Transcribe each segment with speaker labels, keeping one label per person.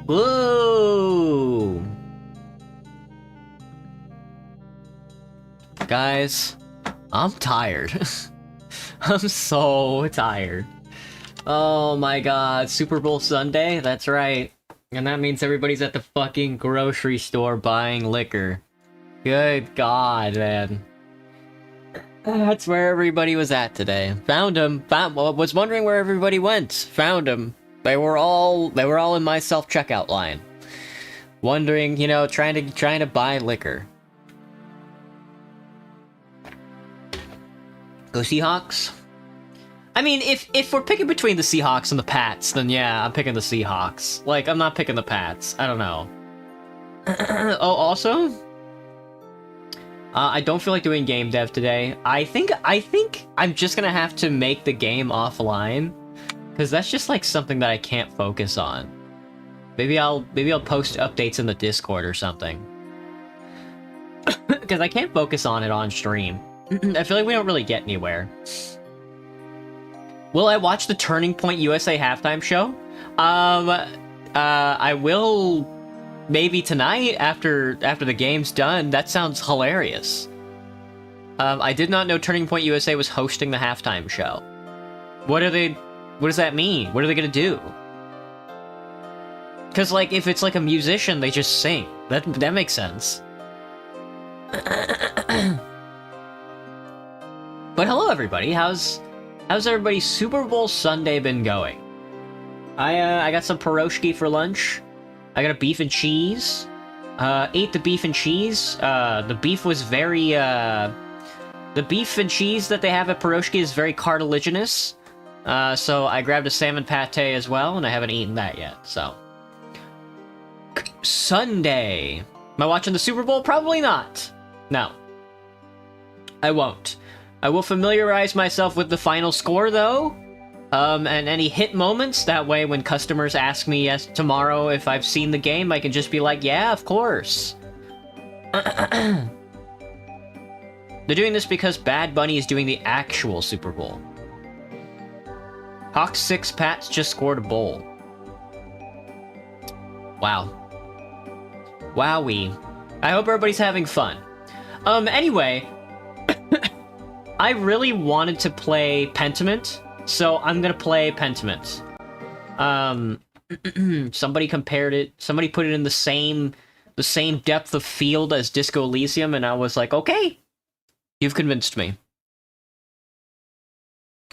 Speaker 1: Whoa! Guys, I'm tired. I'm so tired. Oh my god, Super Bowl Sunday? That's right. And that means everybody's at the fucking grocery store buying liquor. Good god, man. That's where everybody was at today. Found them. Was wondering where everybody went. Found them. They were all in my self-checkout line. Wondering, you know, trying to buy liquor. Go Seahawks? I mean, if we're picking between the Seahawks and the Pats, then yeah, I'm picking the Seahawks. Like, I'm not picking the Pats. I don't know. Oh, also, I don't feel like doing game dev today. I think I'm just gonna have to make the game offline, because that's just like something that I can't focus on. Maybe I'll post updates in the Discord or something, because I can't focus on it on stream. I feel like we don't really get anywhere. Will I watch the Turning Point USA halftime show? I will maybe tonight after the game's done. That sounds hilarious. I did not know Turning Point USA was hosting the halftime show. What does that mean? What are they gonna do? Because, like, if it's like a musician, they just sing. That makes sense. But hello, everybody. How's everybody's Super Bowl Sunday been going? I got some pierogi for lunch. I got a beef and cheese. Ate the beef and cheese. The beef was very the beef and cheese that they have at pierogi is very cartilaginous. So I grabbed a salmon pate as well, and I haven't eaten that yet. So Sunday. Am I watching the Super Bowl? Probably not. No, I won't. I will familiarize myself with the final score, though, and any hit moments. That way, when customers ask me tomorrow if I've seen the game, I can just be like, yeah, of course. They're doing this because Bad Bunny is doing the actual Super Bowl. Hawks 6 Pats just scored a bowl. Wow. Wowee. I hope everybody's having fun. Anyway... I really wanted to play Pentiment, so I'm gonna play Pentiment. Somebody compared it, somebody put it in the same depth of field as Disco Elysium, and I was like, okay, you've convinced me.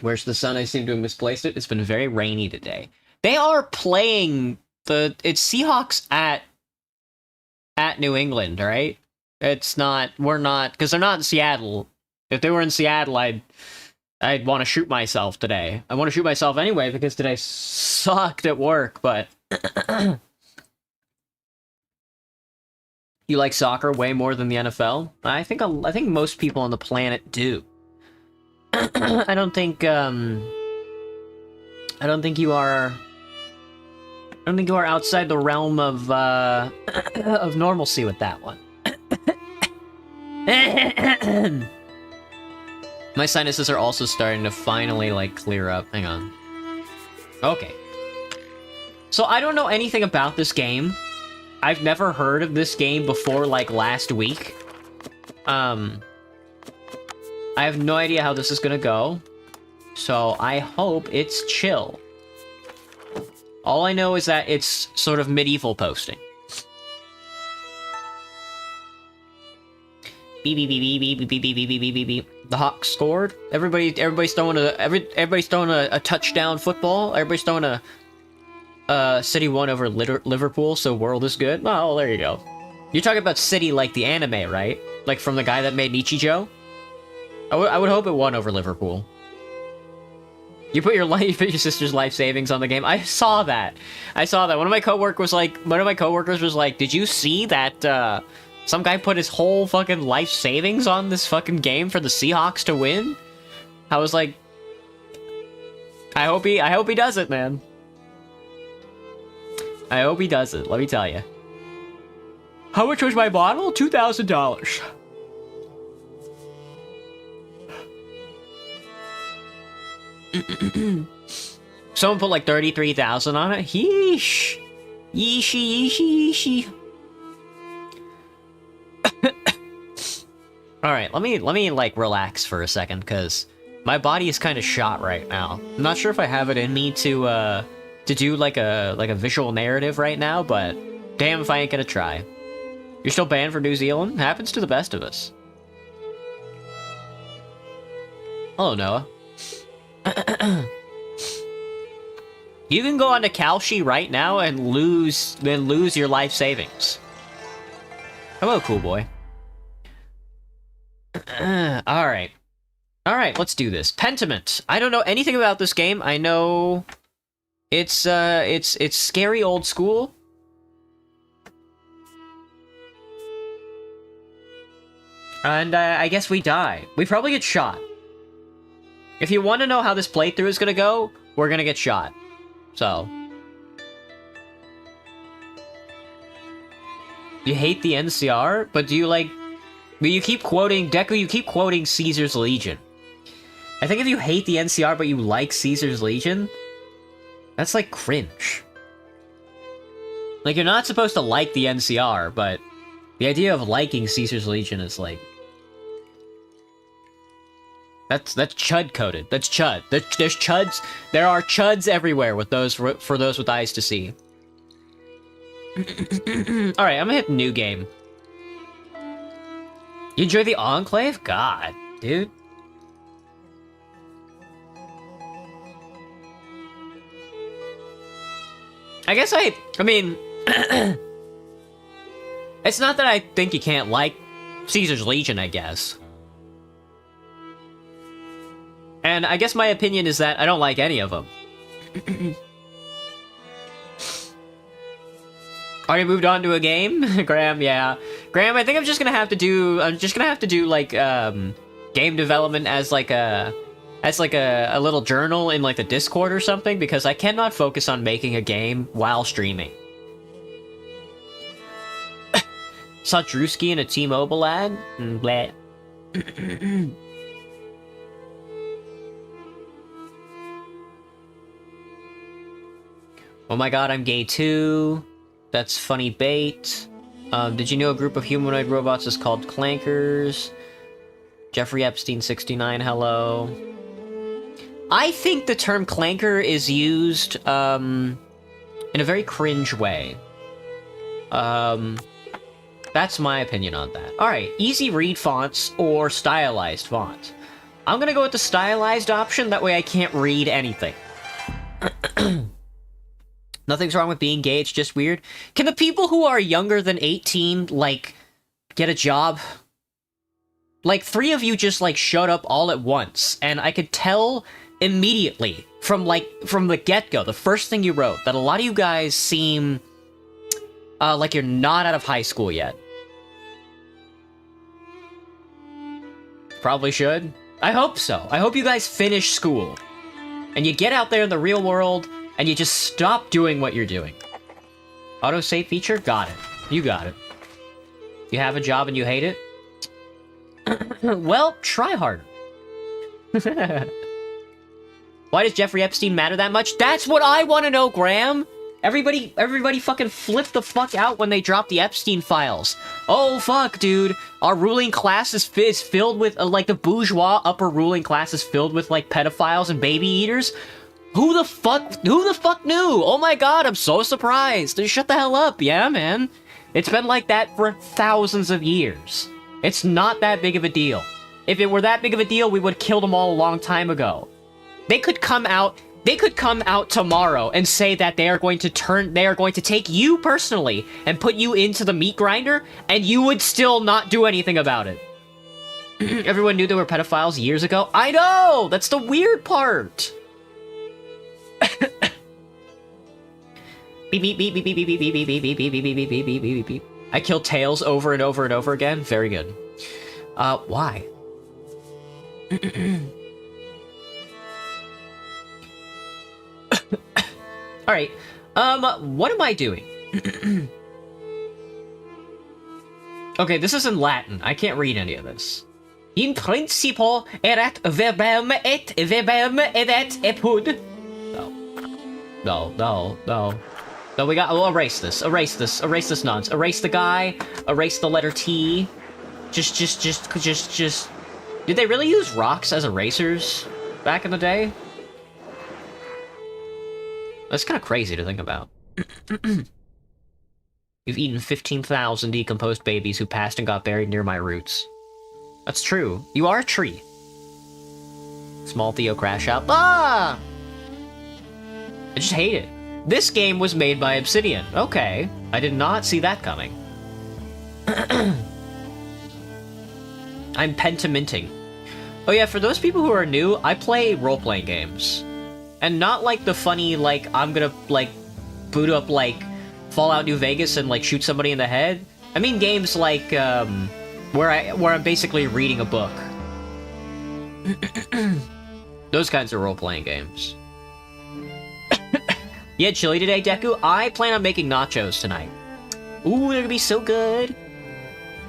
Speaker 1: Where's the sun? I seem to have misplaced it. It's been very rainy today. They are playing it's Seahawks at New England, right? We're not, because they're not in Seattle. If they were in Seattle, I'd want to shoot myself today. I want to shoot myself anyway because today sucked at work, but... You like soccer way more than the NFL? I think most people on the planet do. I don't think you are outside the realm of normalcy with that one. My sinuses are also starting to finally, like, clear up. Hang on. Okay. So, I don't know anything about this game. I've never heard of this game before, like, last week. I have no idea how this is gonna go. So, I hope it's chill. All I know is that it's sort of medieval posting. Beep beep beep beep beep beep beep beep beep beep beep. The Hawks scored. Everybody's throwing a touchdown football. Everybody's throwing a City won over Liverpool, so world is good. Oh, there you go. You're talking about City like the anime, right? Like from the guy that made Nichijou? I would hope it won over Liverpool. You put your sister's life savings on the game. I saw that. One of my coworkers was like, "Did you see that some guy put his whole fucking life savings on this fucking game for the Seahawks to win?" I was like, I hope he does it, man. I hope he does it, let me tell you. How much was my bottle? $2,000. Someone put like 33,000 on it? Yeesh. Yeeshi, yeeshi, yeeshi. Alright, let me, like, relax for a second, because my body is kind of shot right now. I'm not sure if I have it in me to do, like a visual narrative right now, but damn if I ain't gonna try. You're still banned for New Zealand? Happens to the best of us. Hello, Noah. You can go onto Kalshi right now and lose your life savings. Hello, cool boy. Alright. Alright, let's do this. Pentiment. I don't know anything about this game. I know it's scary old school. And I guess we die. We probably get shot. If you want to know how this playthrough is gonna go, we're gonna get shot. So. You hate the NCR, but do you like... But you keep quoting... Deku, you keep quoting Caesar's Legion. I think if you hate the NCR but you like Caesar's Legion, that's like cringe. Like, you're not supposed to like the NCR, but the idea of liking Caesar's Legion is like... That's Chud coded. That's Chud. There's Chuds. There are Chuds everywhere with those for those with eyes to see. Alright, I'm gonna hit new game. You enjoy the Enclave? God, dude. I guess I mean... It's not that I think you can't like Caesar's Legion, I guess. And I guess my opinion is that I don't like any of them. Already moved on to a game? Graham, yeah. Graham, I think I'm just gonna have to do like, game development as like a little journal in like the Discord or something, because I cannot focus on making a game while streaming. Saw Drewski in a T-Mobile ad? Bleh. Oh my god, I'm gay too. That's funny bait. Did you know a group of humanoid robots is called Clankers? Jeffrey Epstein 69, hello. I think the term clanker is used, in a very cringe way. That's my opinion on that. Alright, easy read fonts or stylized font. I'm gonna go with the stylized option, that way I can't read anything. Nothing's wrong with being gay, it's just weird. Can the people who are younger than 18, like, get a job? Like, 3 of you just, like, showed up all at once, and I could tell immediately, from the get-go, the first thing you wrote, that a lot of you guys seem, like you're not out of high school yet. Probably should. I hope so. I hope you guys finish school, and you get out there in the real world, and you just stop doing what you're doing. Autosave feature? Got it. You got it. You have a job and you hate it? Well, try harder. Why does Jeffrey Epstein matter that much? That's what I want to know, Graham! Everybody fucking flipped the fuck out when they dropped the Epstein files. Oh, fuck, dude. Our ruling class is filled with, like, the bourgeois upper ruling class is filled with, like, pedophiles and baby eaters? Who the fuck knew? Oh my god, I'm so surprised. Shut the hell up, yeah, man. It's been like that for thousands of years. It's not that big of a deal. If it were that big of a deal, we would have killed them all a long time ago. They could come out tomorrow and say that they are going to take you personally and put you into the meat grinder, and you would still not do anything about it. Everyone knew they were pedophiles years ago. I know! That's the weird part. Beep beep beep beep beep beep beep beep beep beep beep beep beep beep beep beep beep beep. I kill Tails over and over and over again. Very good. Why? Alright. What am I doing? Okay, this is in Latin. I can't read any of this. In principio erat verbum et verbum erat apud. No. No, we'll erase this. Erase this. Erase this nonsense. Erase the guy. Erase the letter T. Just. Did they really use rocks as erasers back in the day? That's kind of crazy to think about. You've eaten 15,000 decomposed babies who passed and got buried near my roots. That's true. You are a tree. Small Theo crash out. Ah! I just hate it. This game was made by Obsidian. Okay. I did not see that coming. I'm pentaminting. Oh yeah, for those people who are new, I play role-playing games. And not like the funny, like, I'm gonna, like, boot up, like, Fallout New Vegas and, like, shoot somebody in the head. I mean games like, where I'm basically reading a book. Those kinds of role-playing games. Yeah, chili today, Deku? I plan on making nachos tonight. Ooh, they're gonna be so good!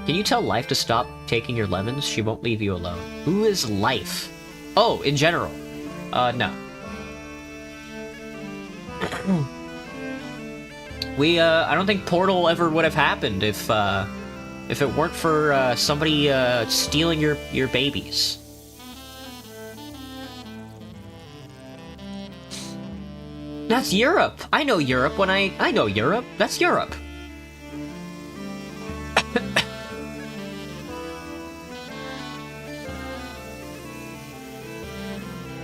Speaker 1: Can you tell Life to stop taking your lemons? She won't leave you alone. Who is Life? Oh, in general. No. I don't think Portal ever would have happened if it weren't for, somebody, stealing your babies. That's Europe! I know Europe when I know Europe. That's Europe.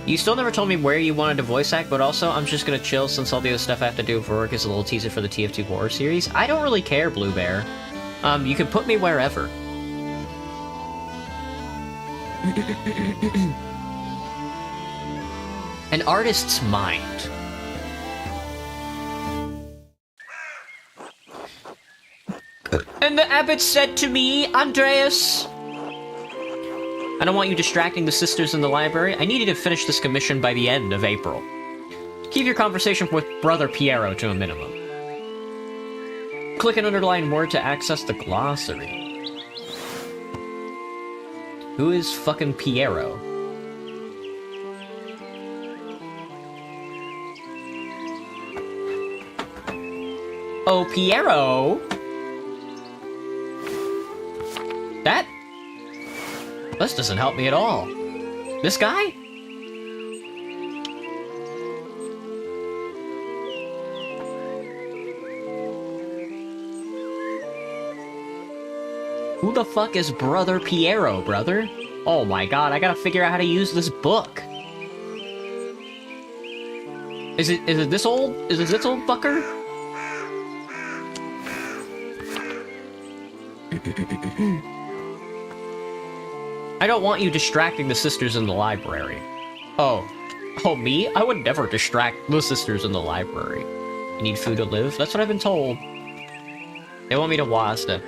Speaker 1: You still never told me where you wanted to voice act, but also, I'm just gonna chill since all the other stuff I have to do for work is a little teaser for the TF2 horror series. I don't really care, Blue Bear. You can put me wherever. An artist's mind. And the abbot said to me, Andreas, I don't want you distracting the sisters in the library. I need you to finish this commission by the end of April. Keep your conversation with Brother Piero to a minimum. Click an underlined word to access the glossary. Who is fucking Piero? Oh, Piero? This doesn't help me at all. This guy? Who the fuck is Brother Piero, brother? Oh my god, I gotta figure out how to use this book. Is it this old? Is it this old fucker? I don't want you distracting the sisters in the library. Oh, me? I would never distract the sisters in the library. You need food to live? That's what I've been told. They want me to Wazda.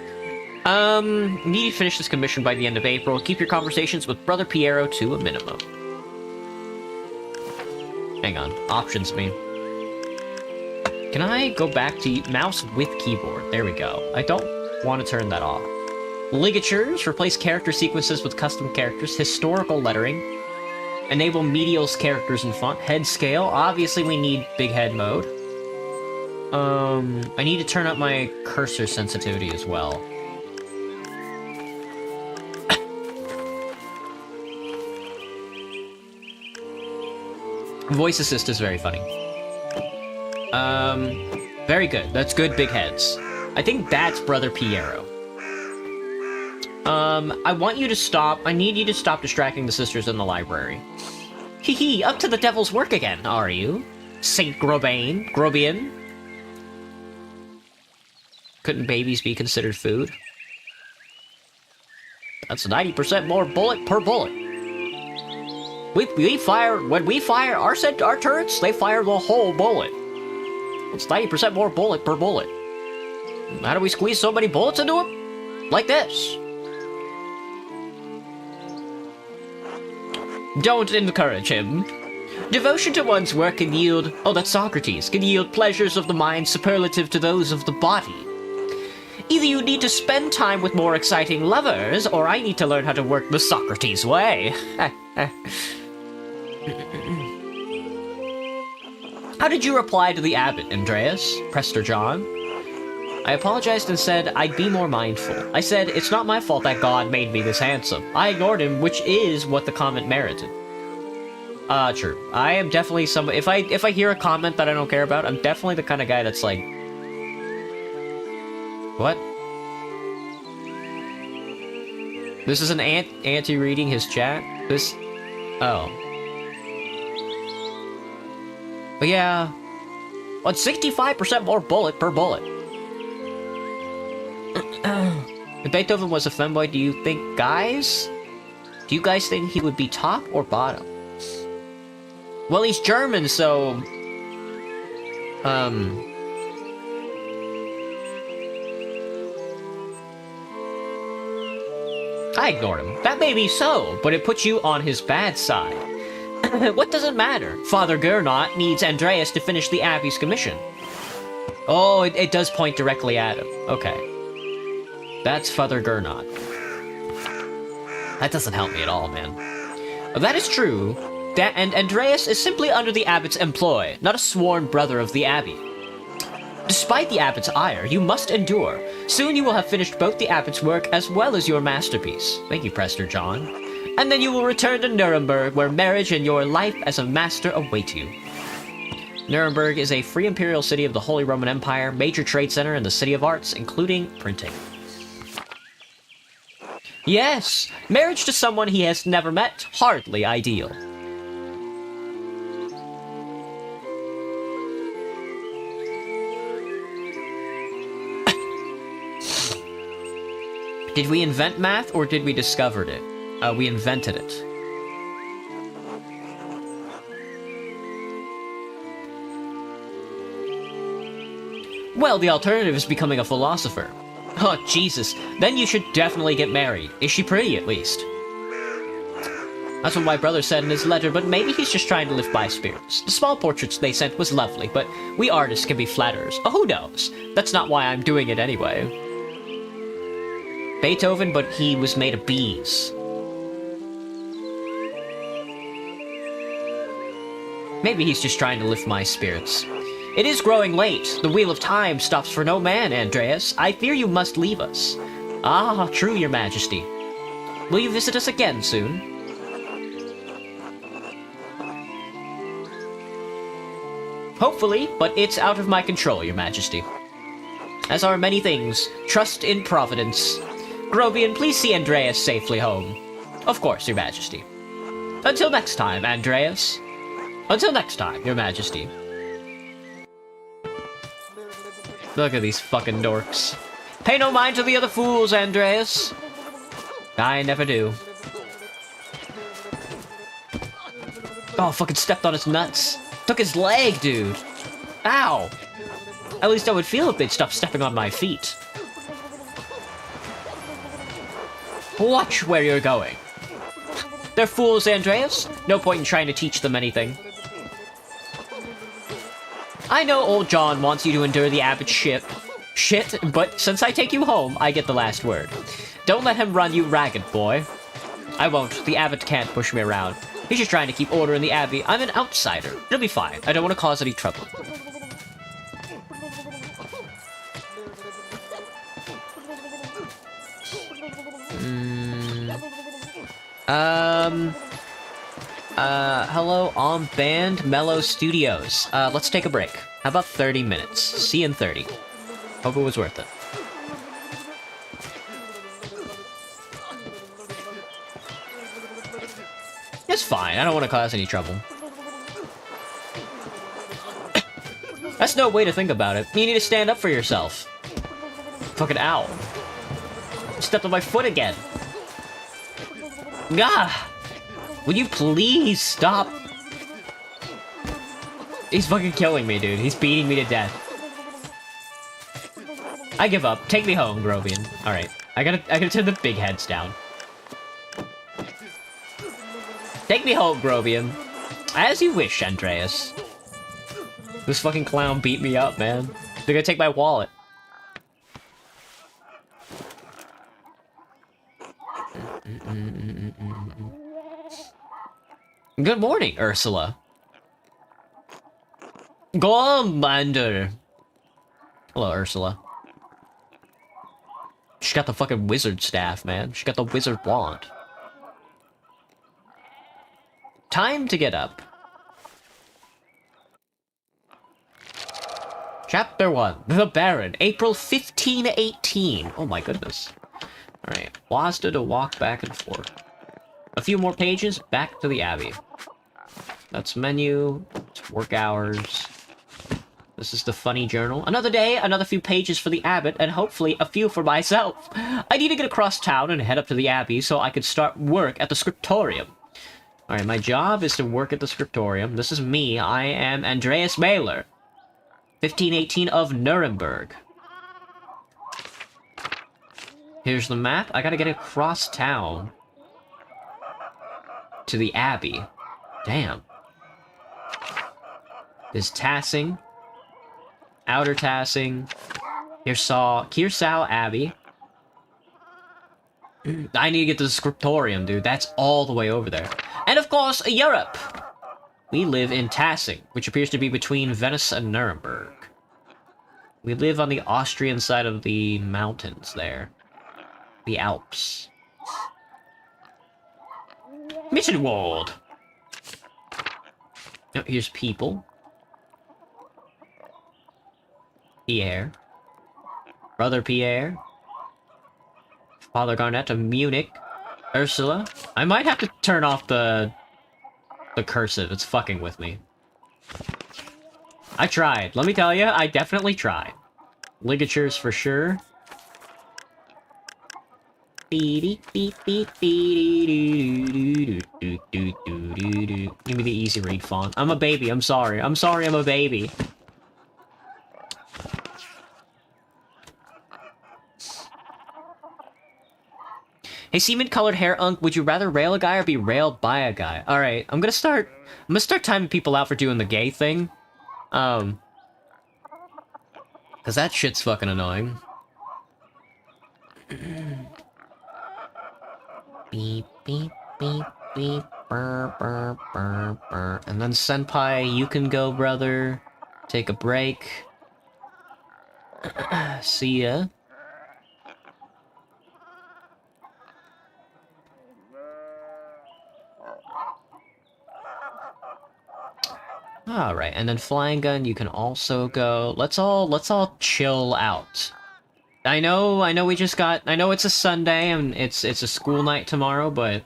Speaker 1: You need to finish this commission by the end of April. Keep your conversations with Brother Piero to a minimum. Hang on. Options me. Can I go back to mouse with keyboard? There we go. I don't want to turn that off. Ligatures, replace character sequences with custom characters. Historical lettering. Enable medial's characters in font. Head scale. Obviously we need big head mode. I need to turn up my cursor sensitivity as well. Voice assist is very funny. Very good. That's good big heads. I think that's Brother Piero. I want you to stop. I need you to stop distracting the sisters in the library. Hee, up to the devil's work again, are you? Saint Grobian? Couldn't babies be considered food? That's 90% more bullet per bullet. We fire, when we fire our turrets, they fire the whole bullet. It's 90% more bullet per bullet. How do we squeeze so many bullets into them? Like this. Don't encourage him. Devotion to one's work can yield... Oh, that's Socrates. Can yield pleasures of the mind superlative to those of the body. Either you need to spend time with more exciting lovers, or I need to learn how to work the Socrates way. I How did you reply to the abbot, Andreas? Prester John. I apologized and said I'd be more mindful. I said, it's not my fault that God made me this handsome. I ignored him, which is what the comment merited. True. I am definitely if I hear a comment that I don't care about, I'm definitely the kind of guy that's like... What? This is an auntie reading his chat? This... Oh. But yeah... Well, it's 65% more bullet per bullet. If Beethoven was a femboy, do you think do you guys think he would be top or bottom? Well, he's German, so... I ignored him. That may be so, but it puts you on his bad side. What does it matter? Father Gernot needs Andreas to finish the Abbey's commission. Oh, it does point directly at him. Okay. That's Father Gernot. That doesn't help me at all, man. That is true. And Andreas is simply under the abbot's employ, not a sworn brother of the abbey. Despite the abbot's ire, you must endure. Soon you will have finished both the abbot's work as well as your masterpiece. Thank you, Prester John. And then you will return to Nuremberg, where marriage and your life as a master await you. Nuremberg is a free imperial city of the Holy Roman Empire, major trade center in the City of Arts, including printing. Yes, marriage to someone he has never met, hardly ideal. Did we invent math, or did we discover it? We invented it. Well, the alternative is becoming a philosopher. Oh, Jesus. Then you should definitely get married. Is she pretty, at least? That's what my brother said in his letter, but maybe he's just trying to lift my spirits. The small portraits they sent was lovely, but we artists can be flatterers. Oh, who knows? That's not why I'm doing it anyway. Beethoven, but he was made of bees. Maybe he's just trying to lift my spirits. It is growing late. The wheel of time stops for no man, Andreas. I fear you must leave us. Ah, true, your majesty. Will you visit us again soon? Hopefully, but it's out of my control, your majesty. As are many things. Trust in Providence. Grobian, please see Andreas safely home. Of course, your majesty. Until next time, Andreas. Until next time, your majesty. Look at these fucking dorks. Pay no mind to the other fools, Andreas. I never do. Oh, fucking stepped on his nuts. Took his leg, dude. Ow. At least I would feel if they'd stop stepping on my feet. Watch where you're going. They're fools, Andreas. No point in trying to teach them anything. I know old John wants you to endure the abbot's shit, but since I take you home, I get the last word. Don't let him run you ragged, boy. I won't. The abbot can't push me around. He's just trying to keep order in the abbey. I'm an outsider. It'll be fine. I don't want to cause any trouble. Hello, Band Mellow Studios. Let's take a break. How about 30 minutes? See you in 30. Hope it was worth it. It's fine. I don't want to cause any trouble. That's no way to think about it. You need to stand up for yourself. Fucking ow. Stepped on my foot again. Gah! Will you please stop? He's fucking killing me, dude. He's beating me to death. I give up. Take me home, Grobian. Alright. I gotta turn the big heads down. Take me home, Grobian. As you wish, Andreas. This fucking clown beat me up, man. They're gonna take my wallet. Good morning, Ursula. Commander. Hello, Ursula. She got the fucking wizard staff, man. She got the wizard wand. Time to get up. Chapter 1. The Baron. April 1518. Oh my goodness. Alright. WASD to walk back and forth. A few more pages, back to the Abbey. That's menu. It's work hours. This is the funny journal. Another day, another few pages for the abbot, and hopefully a few for myself. I need to get across town and head up to the Abbey so I could start work at the scriptorium. Alright, my job is to work at the scriptorium. This is me. I am Andreas Mailer. 1518 of Nuremberg. Here's the map. I gotta get across town to the Abbey. Damn. There's Tassing. Outer Tassing. Here's Kirsau Abbey. I need to get to the scriptorium, dude. That's all the way over there. And of course, Europe! We live in Tassing, which appears to be between Venice and Nuremberg. We live on the Austrian side of the mountains there. The Alps. Mittenwald! Oh, here's people. Pierre. Brother Pierre. Father Garnet of Munich. Ursula. I might have to turn off the cursive. It's fucking with me. I tried. Let me tell you, I definitely tried. Ligatures for sure. Give me the easy read font. I'm a baby. I'm sorry. I'm sorry I'm a baby. Hey, semen-colored hair unk, would you rather rail a guy or be railed by a guy? Alright, I'm gonna start timing people out for doing the gay thing. Cause that shit's fucking annoying. Beep, beep, beep, beep, burr, burr, burr, burr. And then Senpai, you can go, brother. Take a break. See ya. Alright, and then Flying Gun, you can also go. Let's all chill out. I know it's a Sunday and it's a school night tomorrow, but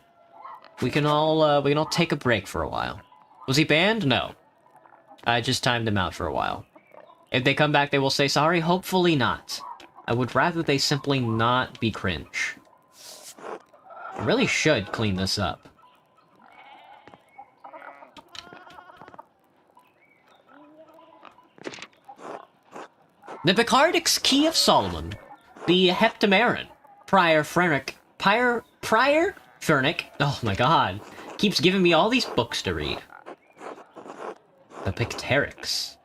Speaker 1: we can all take a break for a while. Was he banned? No. I just timed him out for a while. If they come back, they will say sorry? Hopefully not. I would rather they simply not be cringe. I really should clean this up. The Picardix Key of Solomon. The Heptameron. Prior Frennick. Prior Furnick. Oh my god. Keeps giving me all these books to read. The Picterix.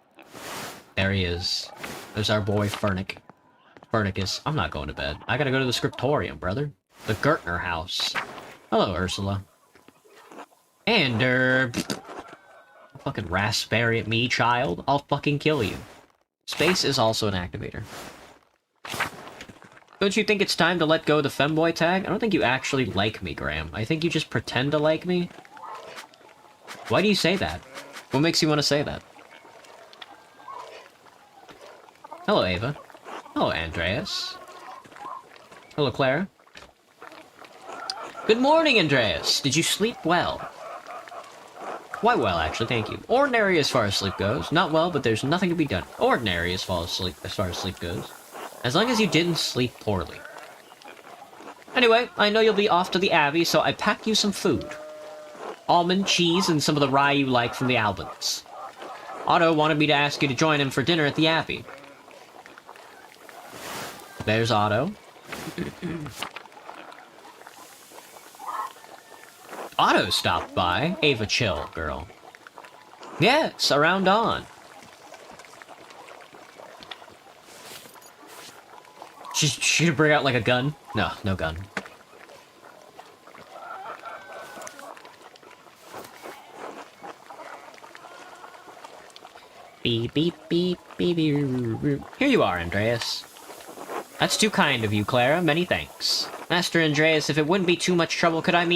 Speaker 1: There he is. There's our boy Furnick. Furnicus. I'm not going to bed. I gotta go to the scriptorium, brother. The Gertner house. Hello, Ursula. And, fucking raspberry at me, child. I'll fucking kill you. Space is also an activator. Don't you think it's time to let go of the femboy tag? I don't think you actually like me, Graham. I think you just pretend to like me. Why do you say that? What makes you want to say that? Hello, Ava. Hello, Andreas. Hello, Clara. Good morning, Andreas. Did you sleep well? Quite well, actually, thank you. Ordinary as far as sleep goes. Not well, but there's nothing to be done. Ordinary as far as sleep goes. As long as you didn't sleep poorly. Anyway, I know you'll be off to the Abbey, so I packed you some food. Almond, cheese, and some of the rye you like from the Albans. Otto wanted me to ask you to join him for dinner at the Abbey. There's Otto. Otto stopped by. Ava, chill, girl. Yes, around dawn. She bring out like a gun? No, no gun. Beep, beep, beep, beep, beep, beep. Here you are, Andreas. That's too kind of you, Clara. Many thanks. Master Andreas, if it wouldn't be too much trouble, would it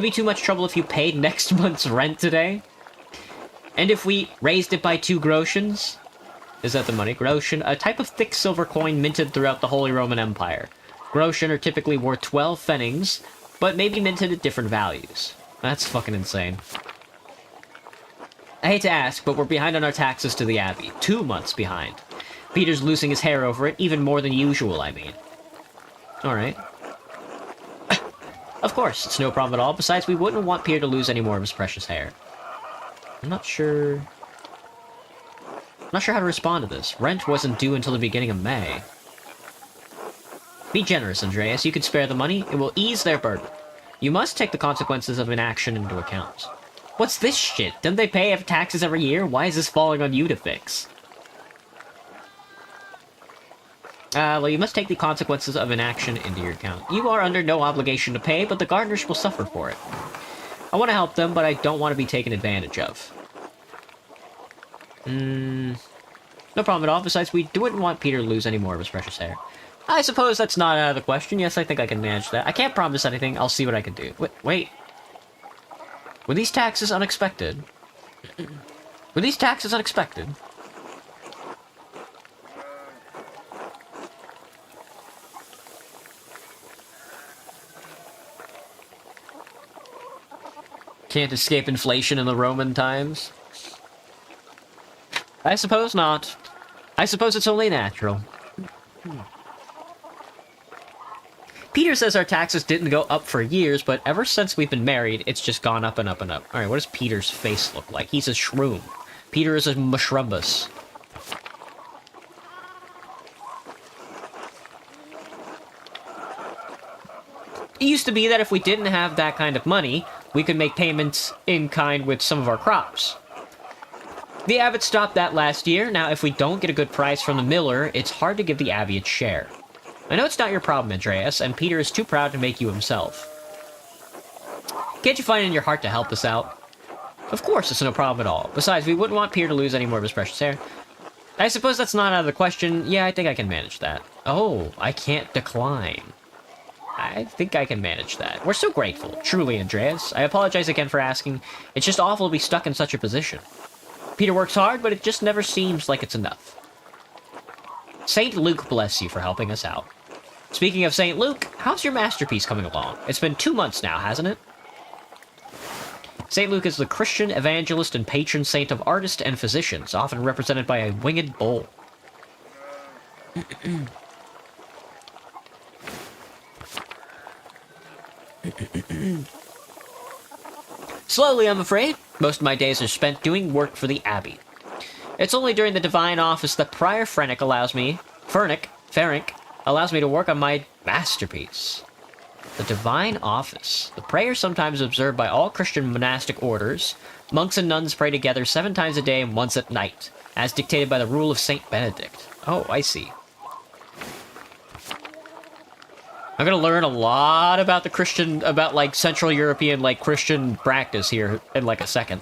Speaker 1: be too much trouble if you paid next month's rent today? And if we raised it by 2 groschens? Is that the money? Groschen, a type of thick silver coin minted throughout the Holy Roman Empire. Groschen are typically worth 12 pfennigs, but may be minted at different values. That's fucking insane. I hate to ask, but we're behind on our taxes to the Abbey. 2 months behind. Peter's losing his hair over it, even more than usual, I mean. Alright. Of course, it's no problem at all. Besides, we wouldn't want Peter to lose any more of his precious hair. I'm not sure how to respond to this. Rent wasn't due until the beginning of May. Be generous, Andreas. You can spare the money. It will ease their burden. You must take the consequences of inaction into account. What's this shit? Don't they pay taxes every year? Why is this falling on you to fix? Well, you must take the consequences of inaction into your account. You are under no obligation to pay, but the gardeners will suffer for it. I want to help them, but I don't want to be taken advantage of. No problem at all. Besides, we wouldn't want Peter to lose any more of his precious hair. I suppose that's not out of the question. Yes, I think I can manage that. I can't promise anything. I'll see what I can do. Wait. Were these taxes unexpected? Were these taxes unexpected? Can't escape inflation in the Roman times? I suppose not. I suppose it's only natural. Peter says our taxes didn't go up for years, but ever since we've been married, it's just gone up and up and up. Alright, what does Peter's face look like? He's a shroom. Peter is a mushrumbus. It used to be that if we didn't have that kind of money, we could make payments in kind with some of our crops. The Abbot stopped that last year. Now, if we don't get a good price from the miller, it's hard to give the Abbey its share. I know it's not your problem, Andreas, and Peter is too proud to make you himself. Can't you find it in your heart to help us out? Of course, it's no problem at all. Besides, we wouldn't want Peter to lose any more of his precious hair. I suppose that's not out of the question. Yeah, I think I can manage that. Oh, I can't decline. I think I can manage that. We're so grateful. Truly, Andreas. I apologize again for asking. It's just awful to be stuck in such a position. Peter works hard, but it just never seems like it's enough. St. Luke bless you for helping us out. Speaking of St. Luke, how's your masterpiece coming along? It's been 2 months now, hasn't it? St. Luke is the Christian evangelist and patron saint of artists and physicians, often represented by a winged bull. Slowly, I'm afraid. Most of my days are spent doing work for the Abbey. It's only during the divine office that Prior Fernick allows me to work on my masterpiece. The divine office. The prayer sometimes observed by all Christian monastic orders. Monks and nuns pray together 7 times a day and once at night, as dictated by the rule of Saint Benedict. Oh, I see. I'm gonna learn a lot about the Christian, like, Central European, like, Christian practice here in, like, a second.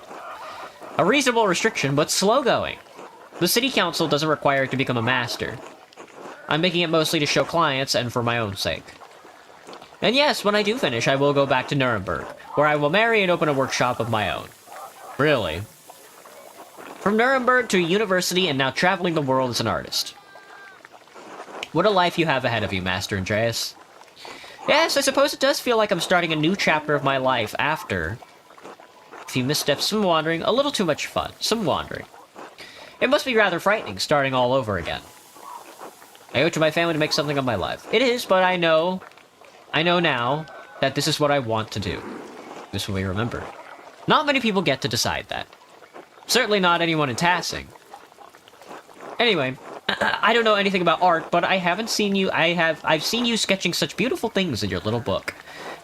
Speaker 1: A reasonable restriction, but slow going. The city council doesn't require it to become a master. I'm making it mostly to show clients and for my own sake. And yes, when I do finish, I will go back to Nuremberg, where I will marry and open a workshop of my own. Really? From Nuremberg to a university and now traveling the world as an artist. What a life you have ahead of you, Master Andreas. Yes, I suppose it does feel like I'm starting a new chapter of my life after a few missteps, some wandering, a little too much fun, some wandering. It must be rather frightening, starting all over again. I owe it to my family to make something of my life. It is, but I know now that this is what I want to do. This will be remembered. Not many people get to decide that. Certainly not anyone in Tassing. Anyway, I don't know anything about art, but I've seen you sketching such beautiful things in your little book.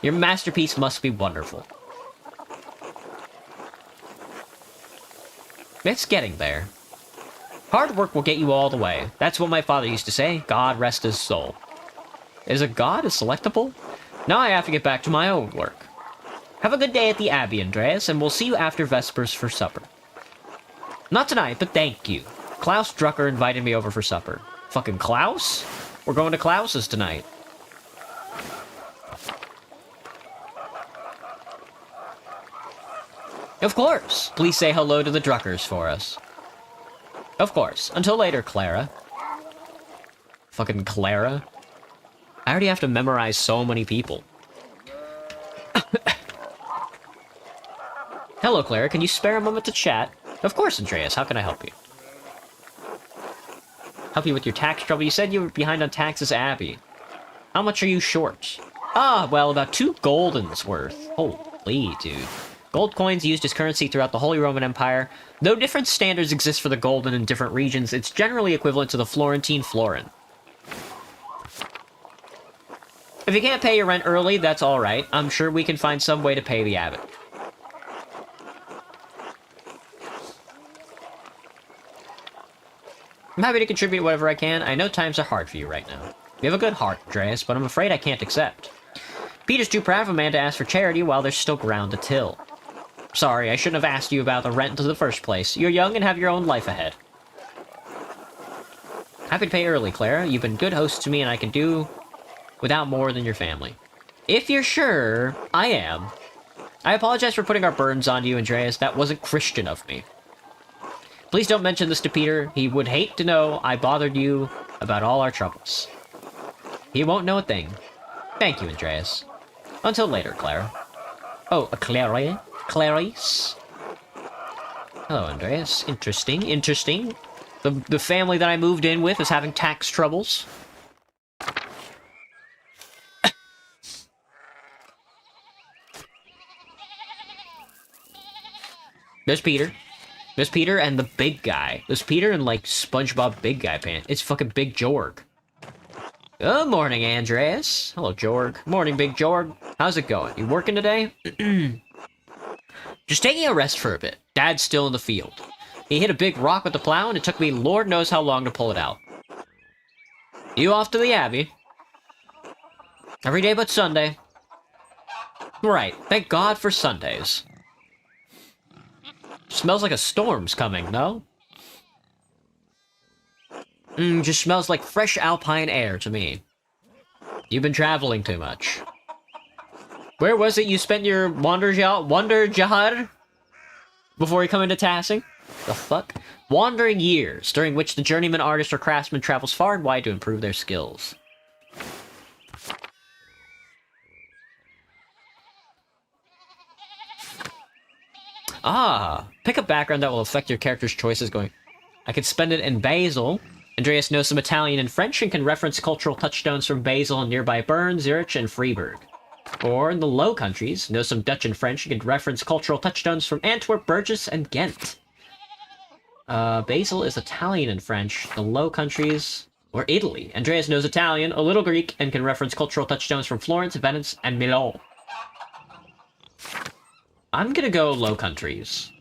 Speaker 1: Your masterpiece must be wonderful. It's getting there. Hard work will get you all the way. That's what my father used to say. God rest his soul. Is a god selectable? Now I have to get back to my own work. Have a good day at the Abbey, Andreas, and we'll see you after Vespers for supper. Not tonight, but thank you. Klaus Drucker invited me over for supper. Fucking Klaus? We're going to Klaus's tonight. Of course. Please say hello to the Druckers for us. Of course. Until later, Clara. Fucking Clara. I already have to memorize so many people. Hello, Clara. Can you spare a moment to chat? Of course, Andreas. How can I help you? Help you with your tax trouble? You said you were behind on taxes, Abby. How much are you short? Ah, well, about 2 goldens worth. Holy, dude. Gold coins used as currency throughout the Holy Roman Empire. Though different standards exist for the golden in different regions, it's generally equivalent to the Florentine florin. If you can't pay your rent early, that's alright. I'm sure we can find some way to pay the abbot. I'm happy to contribute whatever I can. I know times are hard for you right now. You have a good heart, Andreas, but I'm afraid I can't accept. Peter's too proud of a man to ask for charity while there's still ground to till. Sorry, I shouldn't have asked you about the rent in the first place. You're young and have your own life ahead. Happy to pay early, Clara. You've been good host to me and I can do without more than your family. If you're sure, I am. I apologize for putting our burdens on you, Andreas. That wasn't Christian of me. Please don't mention this to Peter. He would hate to know I bothered you about all our troubles. He won't know a thing. Thank you, Andreas. Until later, Clara. Oh, a Clara? Clarice? Hello, Andreas. Interesting, interesting. The family that I moved in with is having tax troubles. There's Peter. There's Peter and the big guy. There's Peter and, like, SpongeBob big guy pants. It's fucking Big Jorg. Good morning, Andreas. Hello, Jorg. Morning, Big Jorg. How's it going? You working today? Just taking a rest for a bit. Dad's still in the field. He hit a big rock with the plow, and it took me Lord knows how long to pull it out. You off to the Abbey? Every day but Sunday. Right. Thank God for Sundays. Smells like a storm's coming, no? Just smells like fresh alpine air to me. You've been traveling too much. Where was it you spent your Wander Jahar? Before you come into Tassing? The fuck? Wandering years, during which the journeyman artist or craftsman travels far and wide to improve their skills. Ah, pick a background that will affect your character's choices going... I could spend it in Basel. Andreas knows some Italian and French and can reference cultural touchstones from Basel and nearby Bern, Zurich, and Freiburg. Or in the Low Countries, knows some Dutch and French and can reference cultural touchstones from Antwerp, Burgess, and Ghent. Basel is Italian and French. The Low Countries... or Italy. Andreas knows Italian, a little Greek, and can reference cultural touchstones from Florence, Venice, and Milan. I'm gonna go Low Countries.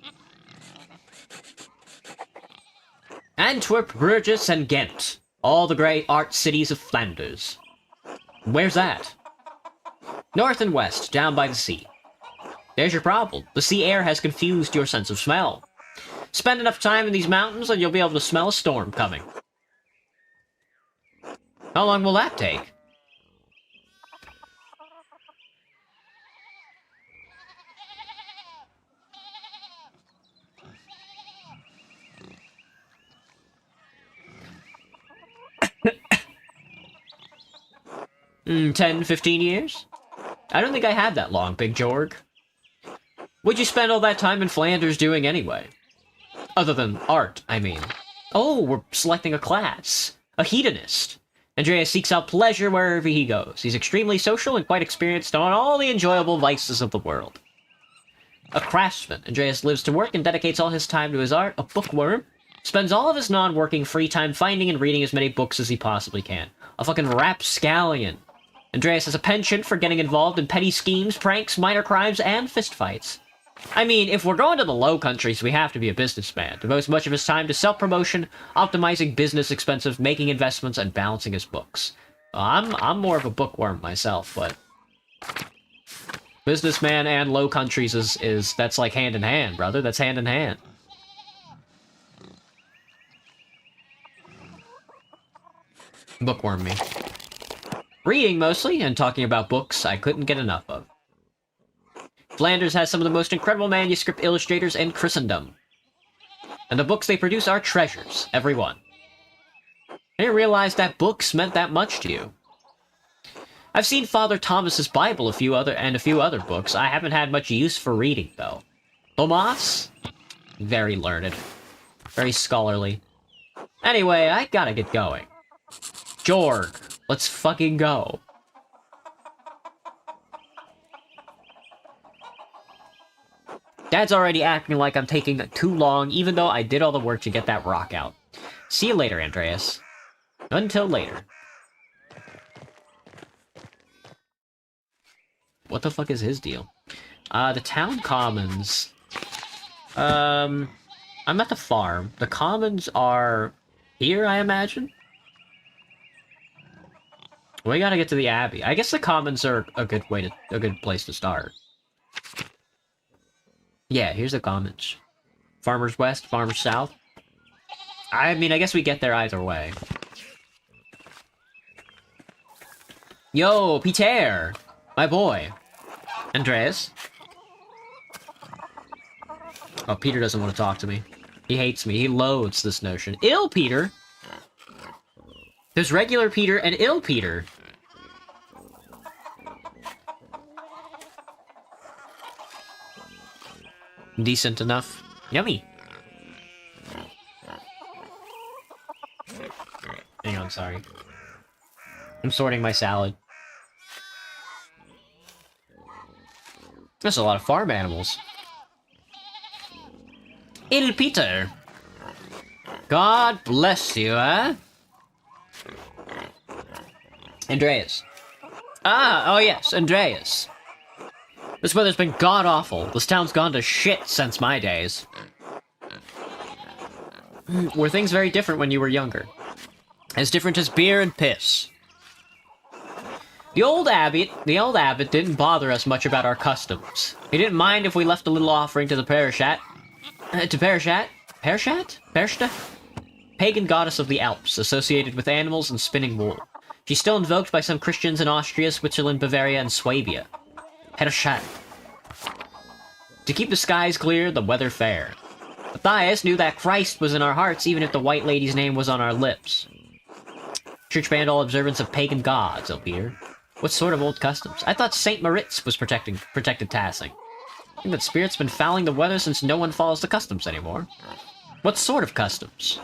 Speaker 1: Antwerp, Burgess, and Ghent. All the great art cities of Flanders. Where's that? North and west, down by the sea. There's your problem. The sea air has confused your sense of smell. Spend enough time in these mountains and you'll be able to smell a storm coming. How long will that take? Hmm, 10, 15 years? I don't think I had that long, Big Jorg. What'd you spend all that time in Flanders doing anyway? Other than art, I mean. Oh, we're selecting a class. A hedonist. Andreas seeks out pleasure wherever he goes. He's extremely social and quite experienced on all the enjoyable vices of the world. A craftsman. Andreas lives to work and dedicates all his time to his art. A bookworm. Spends all of his non-working free time finding and reading as many books as he possibly can. A fucking rapscallion. Andreas has a penchant for getting involved in petty schemes, pranks, minor crimes, and fistfights. I mean, if we're going to the Low Countries, we have to be a businessman. Devotes much of his time to self-promotion, optimizing business expenses, making investments, and balancing his books. I'm more of a bookworm myself, but... businessman and Low Countries is that's like hand in hand, brother. That's hand in hand. Bookworm me. Reading mostly, and talking about books I couldn't get enough of. Flanders has some of the most incredible manuscript illustrators in Christendom. And the books they produce are treasures, every one. I didn't realize that books meant that much to you. I've seen Father Thomas's Bible a few other books. I haven't had much use for reading, though. Tomas? Very learned. Very scholarly. Anyway, I gotta get going. Jorg, let's fucking go. Dad's already acting like I'm taking too long, even though I did all the work to get that rock out. See you later, Andreas. Until later. What the fuck is his deal? The town commons. I'm at the farm. The commons are here, I imagine? We gotta get to the abbey. I guess the commons are a good place to start. Yeah, here's the commons. Farmers west, farmers south. I mean, I guess we get there either way. Yo, Peter! My boy. Andreas? Oh, Peter doesn't want to talk to me. He hates me. He loathes this notion. Ill Peter? There's regular Peter and ill Peter. Decent enough. Yummy. Hang on, sorry. I'm sorting my salad. There's a lot of farm animals. Il Peter. God bless you, eh? Andreas. Ah, oh yes, Andreas. This weather's been god-awful. This town's gone to shit since my days. Were things very different when you were younger? As different as beer and piss. The old abbot didn't bother us much about our customs. He didn't mind if we left a little offering to the Perishat. Perishta? Pagan goddess of the Alps, associated with animals and spinning wool. She's still invoked by some Christians in Austria, Switzerland, Bavaria, and Swabia. Perishat. To keep the skies clear, the weather fair. Matthias knew that Christ was in our hearts even if the White Lady's name was on our lips. Church banned all observance of pagan gods, Elpier. What sort of old customs? I thought St. Moritz was protected Tassing. I think that spirit's been fouling the weather since no one follows the customs anymore. What sort of customs?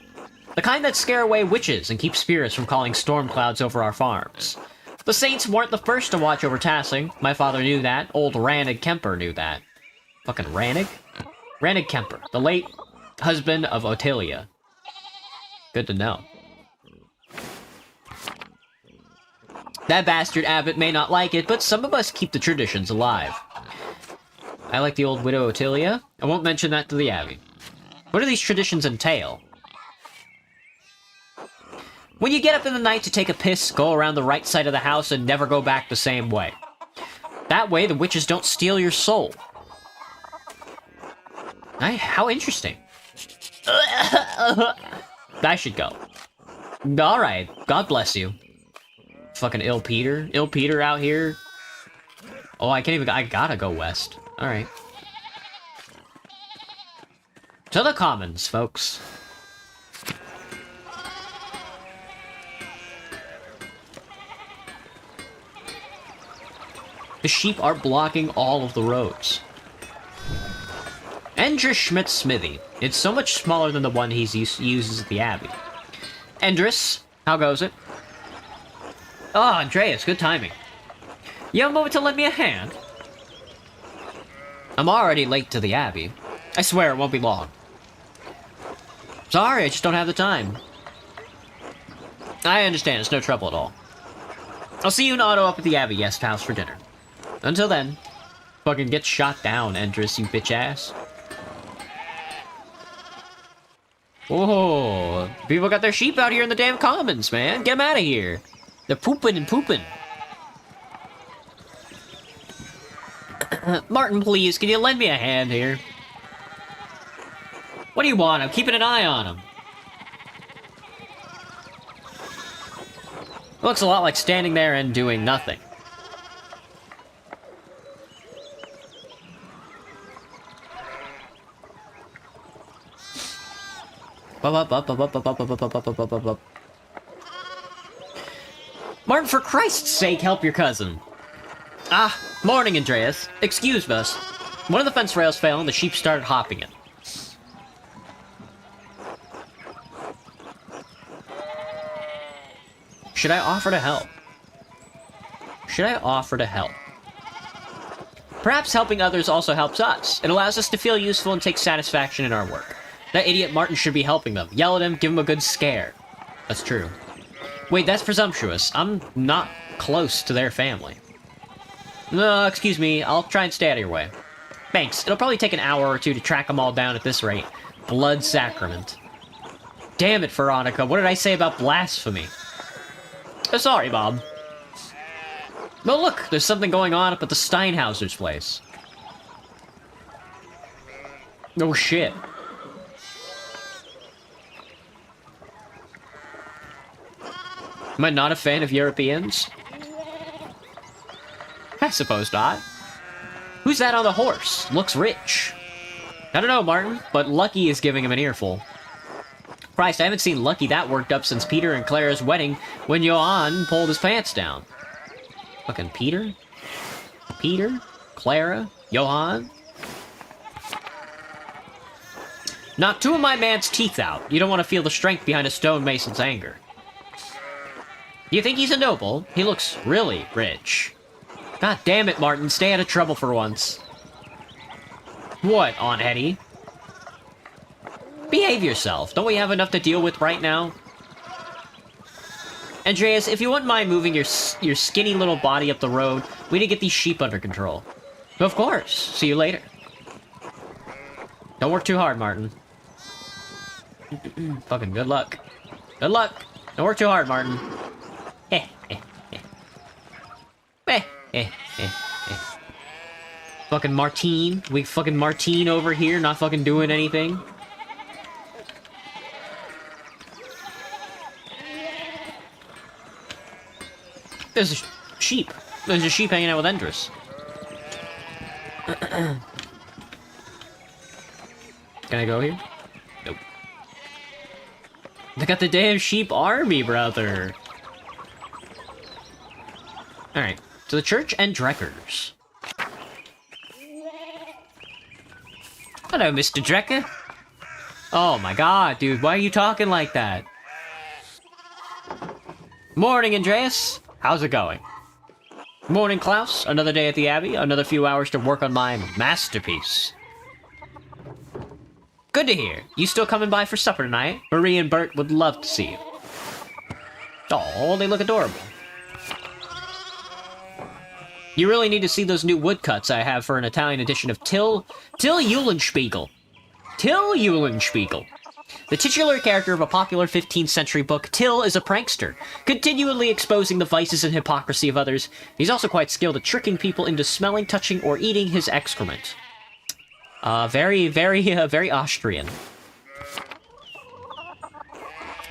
Speaker 1: The kind that scare away witches and keep spirits from calling storm clouds over our farms. The saints weren't the first to watch over Tassing. My father knew that. Old Rannig Kemper knew that. Fucking Rannig? Rannig Kemper, the late husband of Otilia. Good to know. That bastard abbot may not like it, but some of us keep the traditions alive. I like the old widow Otilia. I won't mention that to the abbey. What do these traditions entail? When you get up in the night to take a piss, go around the right side of the house and never go back the same way. That way, the witches don't steal your soul. How interesting. I should go. Alright, God bless you. Fucking ill Peter. Ill Peter out here. Oh, I gotta go west. Alright. To the commons, folks. The sheep are blocking all of the roads. Endris Schmidt's smithy. It's so much smaller than the one he uses at the Abbey. Endris, how goes it? Oh, Andreas, good timing. You have a moment to lend me a hand? I'm already late to the Abbey. I swear it won't be long. Sorry, I just don't have the time. I understand, it's no trouble at all. I'll see you in Otto up at the Abbey guest house for dinner. Until then, fucking get shot down, Endris, you bitch ass. Whoa, people got their sheep out here in the damn commons, man. Get them out of here. They're pooping and pooping. Martin, please, can you lend me a hand here? What do you want? I'm keeping an eye on him. Looks a lot like standing there and doing nothing. Martin, for Christ's sake, help your cousin. Ah, morning, Andreas. Excuse us. One of the fence rails fell and the sheep started hopping it. Should I offer to help? Should I offer to help? Perhaps helping others also helps us. It allows us to feel useful and take satisfaction in our work. That idiot Martin should be helping them. Yell at him, give him a good scare. That's true. Wait, that's presumptuous. I'm not close to their family. No, excuse me. I'll try and stay out of your way. Thanks. It'll probably take an hour or two to track them all down at this rate. Blood sacrament. Damn it, Veronica. What did I say about blasphemy? Oh, sorry, Bob. Well, look. There's something going on up at the Steinhauser's place. Oh, shit. Am I not a fan of Europeans? I suppose not. Who's that on the horse? Looks rich. I don't know, Martin, but Lucky is giving him an earful. Christ, I haven't seen Lucky that worked up since Peter and Clara's wedding when Johann pulled his pants down. Fucking Peter? Peter? Clara? Johann? Knock two of my man's teeth out. You don't want to feel the strength behind a stonemason's anger. Do you think he's a noble? He looks really rich. God damn it, Martin. Stay out of trouble for once. What, Aunt Hetty? Behave yourself. Don't we have enough to deal with right now? Andreas, if you wouldn't mind moving your skinny little body up the road, we need to get these sheep under control. Of course. See you later. Don't work too hard, Martin. Fucking good luck. Good luck. Don't work too hard, Martin. Fucking Martine. We fucking Martine over here, not fucking doing anything. There's a sheep. There's a sheep hanging out with Endress. Can I go here? Nope. They got the damn sheep army, brother. Alright, to the church and Dreckers. Hello, Mr. Drecker. Oh my god, dude, why are you talking like that? Morning, Andreas. How's it going? Morning, Klaus. Another day at the Abbey, another few hours to work on my masterpiece. Good to hear. You still coming by for supper tonight? Marie and Bert would love to see you. Oh, they look adorable. You really need to see those new woodcuts I have for an Italian edition of Till Eulenspiegel. Till Eulenspiegel. The titular character of a popular 15th century book, Till is a prankster, continually exposing the vices and hypocrisy of others. He's also quite skilled at tricking people into smelling, touching, or eating his excrement. Very Austrian.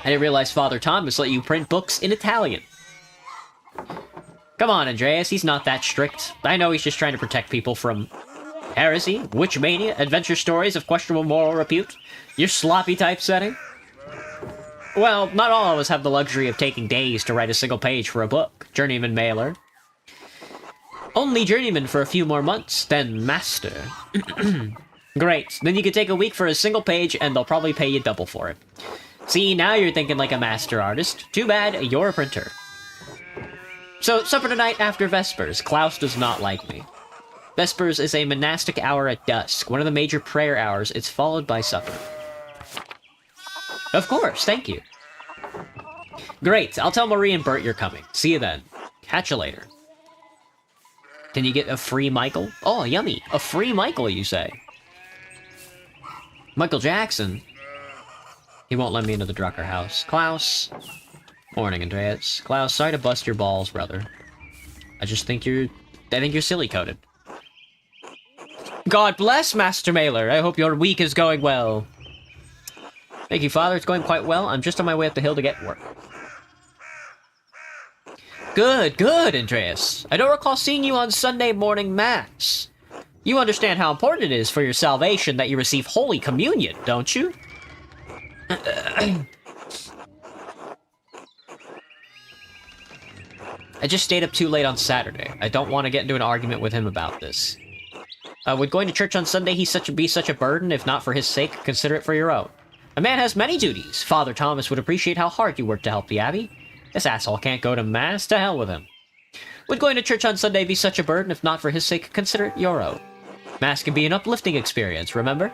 Speaker 1: I didn't realize Father Thomas let you print books in Italian. Come on, Andreas, he's not that strict. I know he's just trying to protect people from heresy, witch mania, adventure stories of questionable moral repute, your sloppy typesetting. Well, not all of us have the luxury of taking days to write a single page for a book, Journeyman Mailer. Only Journeyman for a few more months, then Master. Great, then you can take a week for a single page and they'll probably pay you double for it. See, now you're thinking like a master artist. Too bad, you're a printer. So, supper tonight after Vespers. Klaus does not like me. Vespers is a monastic hour at dusk, one of the major prayer hours. It's followed by supper. Of course, thank you. Great, I'll tell Marie and Bert you're coming. See you then. Catch you later. Can you get a free Michael? Oh, yummy. A free Michael, you say? Michael Jackson? He won't let me into the Drucker house. Klaus. Morning, Andreas. Klaus, sorry to bust your balls, brother. I think you're silly-coated. God bless, Master Mailer. I hope your week is going well. Thank you, Father. It's going quite well. I'm just on my way up the hill to get work. Good, good, Andreas. I don't recall seeing you on Sunday morning mass. You understand how important it is for your salvation that you receive Holy Communion, don't you? I just stayed up too late on Saturday. I don't want to get into an argument with him about this. Would going to church on Sunday be such a burden? If not for his sake, consider it for your own. A man has many duties. Father Thomas would appreciate how hard you work to help the Abbey. This asshole can't go to mass. To hell with him. Would going to church on Sunday be such a burden? If not for his sake, consider it your own. Mass can be an uplifting experience, remember?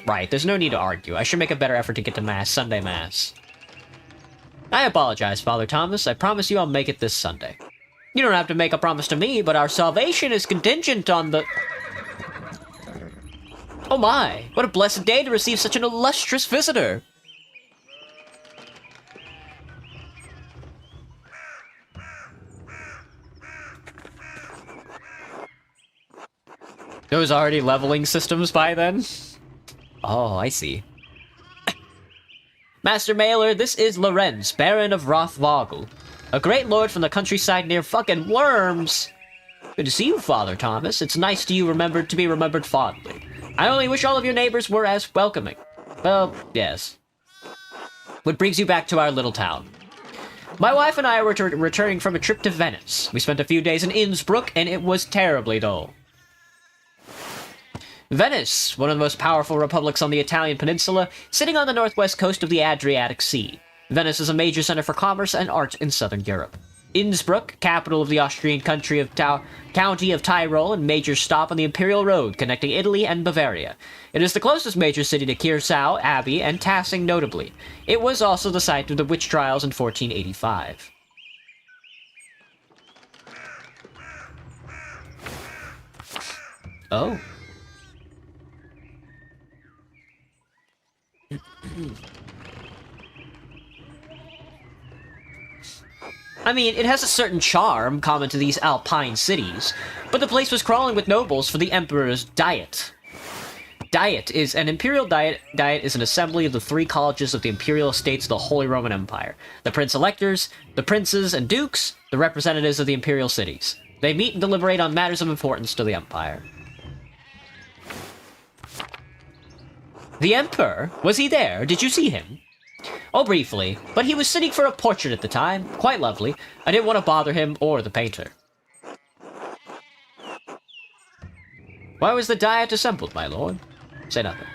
Speaker 1: Right, there's no need to argue. I should make a better effort to get to mass, Sunday mass. I apologize, Father Thomas. I promise you I'll make it this Sunday. You don't have to make a promise to me, but our salvation is contingent on the... Oh my, what a blessed day to receive such an illustrious visitor! Those already leveling systems by then? Oh, I see. Master Mailer, this is Lorenz, Baron of Rothvogel. A great lord from the countryside near fucking Worms! Good to see you, Father Thomas. It's nice to be remembered fondly. I only wish all of your neighbors were as welcoming. Well, yes. What brings you back to our little town? My wife and I were returning from a trip to Venice. We spent a few days in Innsbruck, and it was terribly dull. Venice, one of the most powerful republics on the Italian peninsula, sitting on the northwest coast of the Adriatic Sea. Venice is a major center for commerce and art in southern Europe. Innsbruck, capital of the Austrian county of Tyrol and major stop on the Imperial Road connecting Italy and Bavaria. It is the closest major city to Curacao, Abbey, and Tassing notably. It was also the site of the witch trials in 1485. Oh. I mean, it has a certain charm common to these alpine cities, but the place was crawling with nobles for the Emperor's Diet. An imperial diet is an assembly of the three colleges of the imperial estates of the Holy Roman Empire. The prince-electors, the princes and dukes, the representatives of the imperial cities. They meet and deliberate on matters of importance to the empire. The Emperor? Was he there? Did you see him? Oh, briefly, but he was sitting for a portrait at the time. Quite lovely. I didn't want to bother him or the painter. Why was the Diet assembled, my lord? Say nothing.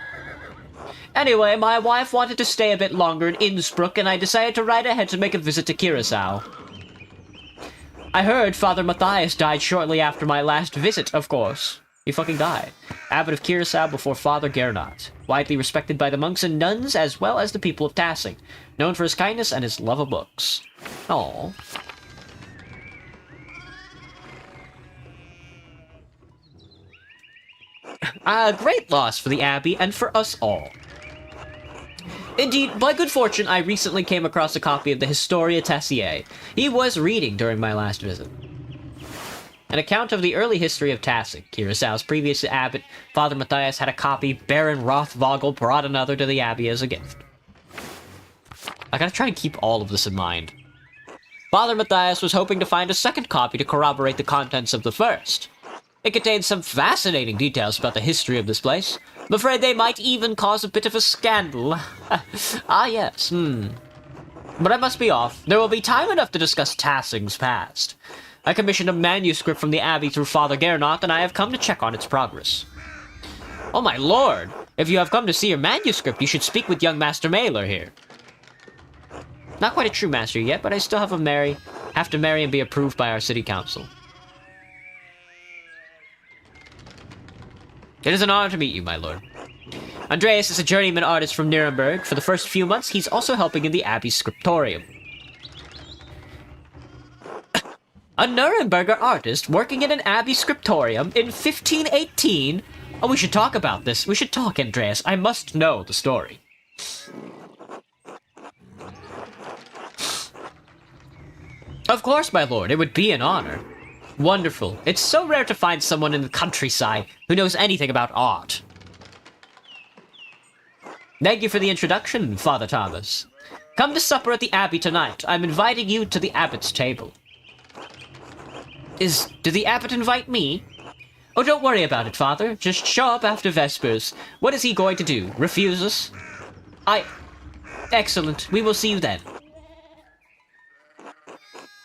Speaker 1: Anyway, my wife wanted to stay a bit longer in Innsbruck, and I decided to ride ahead to make a visit to Curacao. I heard Father Matthias died shortly after my last visit, of course. He fucking died. Abbot of Curacao before Father Gernot. Widely respected by the monks and nuns, as well as the people of Tassing. Known for his kindness and his love of books. Aww. A great loss for the Abbey and for us all. Indeed, by good fortune, I recently came across a copy of the Historia Tessiae. He was reading during my last visit. An account of the early history of Tassing. Curaçao's previous abbot, Father Matthias, had a copy. Baron Rothvogel brought another to the abbey as a gift. I gotta try and keep all of this in mind. Father Matthias was hoping to find a second copy to corroborate the contents of the first. It contains some fascinating details about the history of this place. I'm afraid they might even cause a bit of a scandal. Ah, yes, But I must be off. There will be time enough to discuss Tassing's past. I commissioned a manuscript from the Abbey through Father Gernot, and I have come to check on its progress. Oh my lord! If you have come to see your manuscript, you should speak with young Master Mailer here. Not quite a true master yet, but I still have to marry and be approved by our city council. It is an honor to meet you, my lord. Andreas is a journeyman artist from Nuremberg. For the first few months, he's also helping in the Abbey's scriptorium. A Nuremberger artist working in an Abbey scriptorium in 1518? Oh, we should talk about this. We should talk, Andreas. I must know the story. Of course, my lord. It would be an honor. Wonderful. It's so rare to find someone in the countryside who knows anything about art. Thank you for the introduction, Father Thomas. Come to supper at the Abbey tonight. I'm inviting you to the Abbot's table. Did the abbot invite me? Oh, don't worry about it, Father. Just show up after Vespers. What is he going to do? Refuse us? Excellent. We will see you then.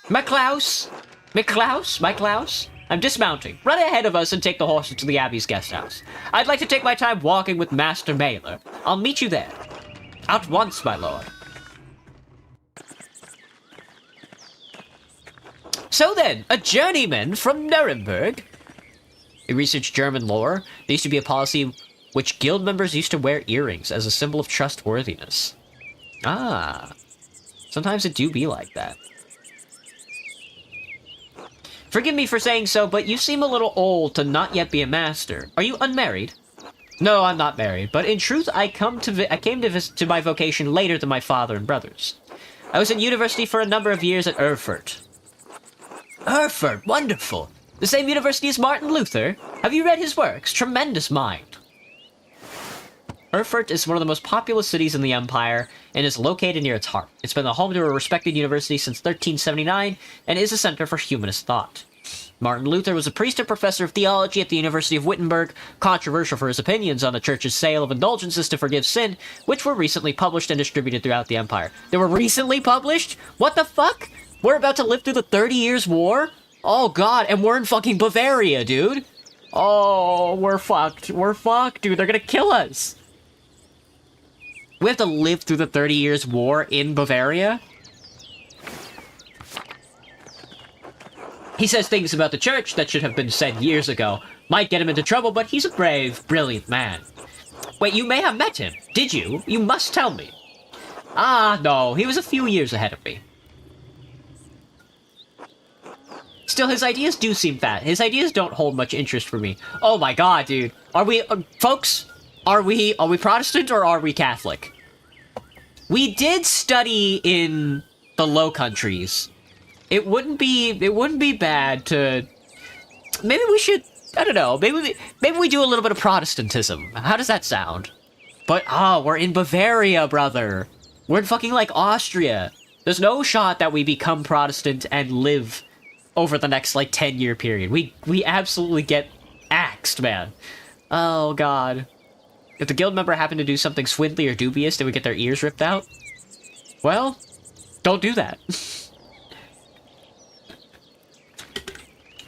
Speaker 1: Maclaus! Maclaus? I'm dismounting. Run ahead of us and take the horses to the Abbey's guest house. I'd like to take my time walking with Master Mailer. I'll meet you there. At once, my lord. So then, a journeyman from Nuremberg. I researched German lore. There used to be a policy which guild members used to wear earrings as a symbol of trustworthiness. Ah. Sometimes it do be like that. Forgive me for saying so, but you seem a little old to not yet be a master. Are you unmarried? No, I'm not married, but in truth, I came to visit my vocation later than my father and brothers. I was in university for a number of years at Erfurt. Erfurt, wonderful! The same university as Martin Luther? Have you read his works? Tremendous mind. Erfurt is one of the most populous cities in the Empire and is located near its heart. It's been the home to a respected university since 1379 and is a center for humanist thought. Martin Luther was a priest and professor of theology at the University of Wittenberg, controversial for his opinions on the church's sale of indulgences to forgive sin, which were recently published and distributed throughout the empire. They were recently published? What the fuck? We're about to live through the 30 Years' War? Oh god, and we're in fucking Bavaria, dude! Oh, we're fucked. We're fucked, dude. They're gonna kill us. We have to live through the 30 Years' War in Bavaria? He says things about the church that should have been said years ago. Might get him into trouble, but he's a brave, brilliant man. Wait, you may have met him. Did you? You must tell me. Ah, no. He was a few years ahead of me. Still, his ideas do seem fat. His ideas don't hold much interest for me. Oh my god, dude. Are we... folks? Are we Protestant or are we Catholic? We did study in the Low Countries. It wouldn't be bad to... Maybe we should... I don't know. Maybe we do a little bit of Protestantism. How does that sound? But, we're in Bavaria, brother. We're in fucking, like, Austria. There's no shot that we become Protestant and live over the next, like, 10-year period. We absolutely get axed, man. Oh, God. If the guild member happened to do something swindly or dubious, they would get their ears ripped out. Well, don't do that.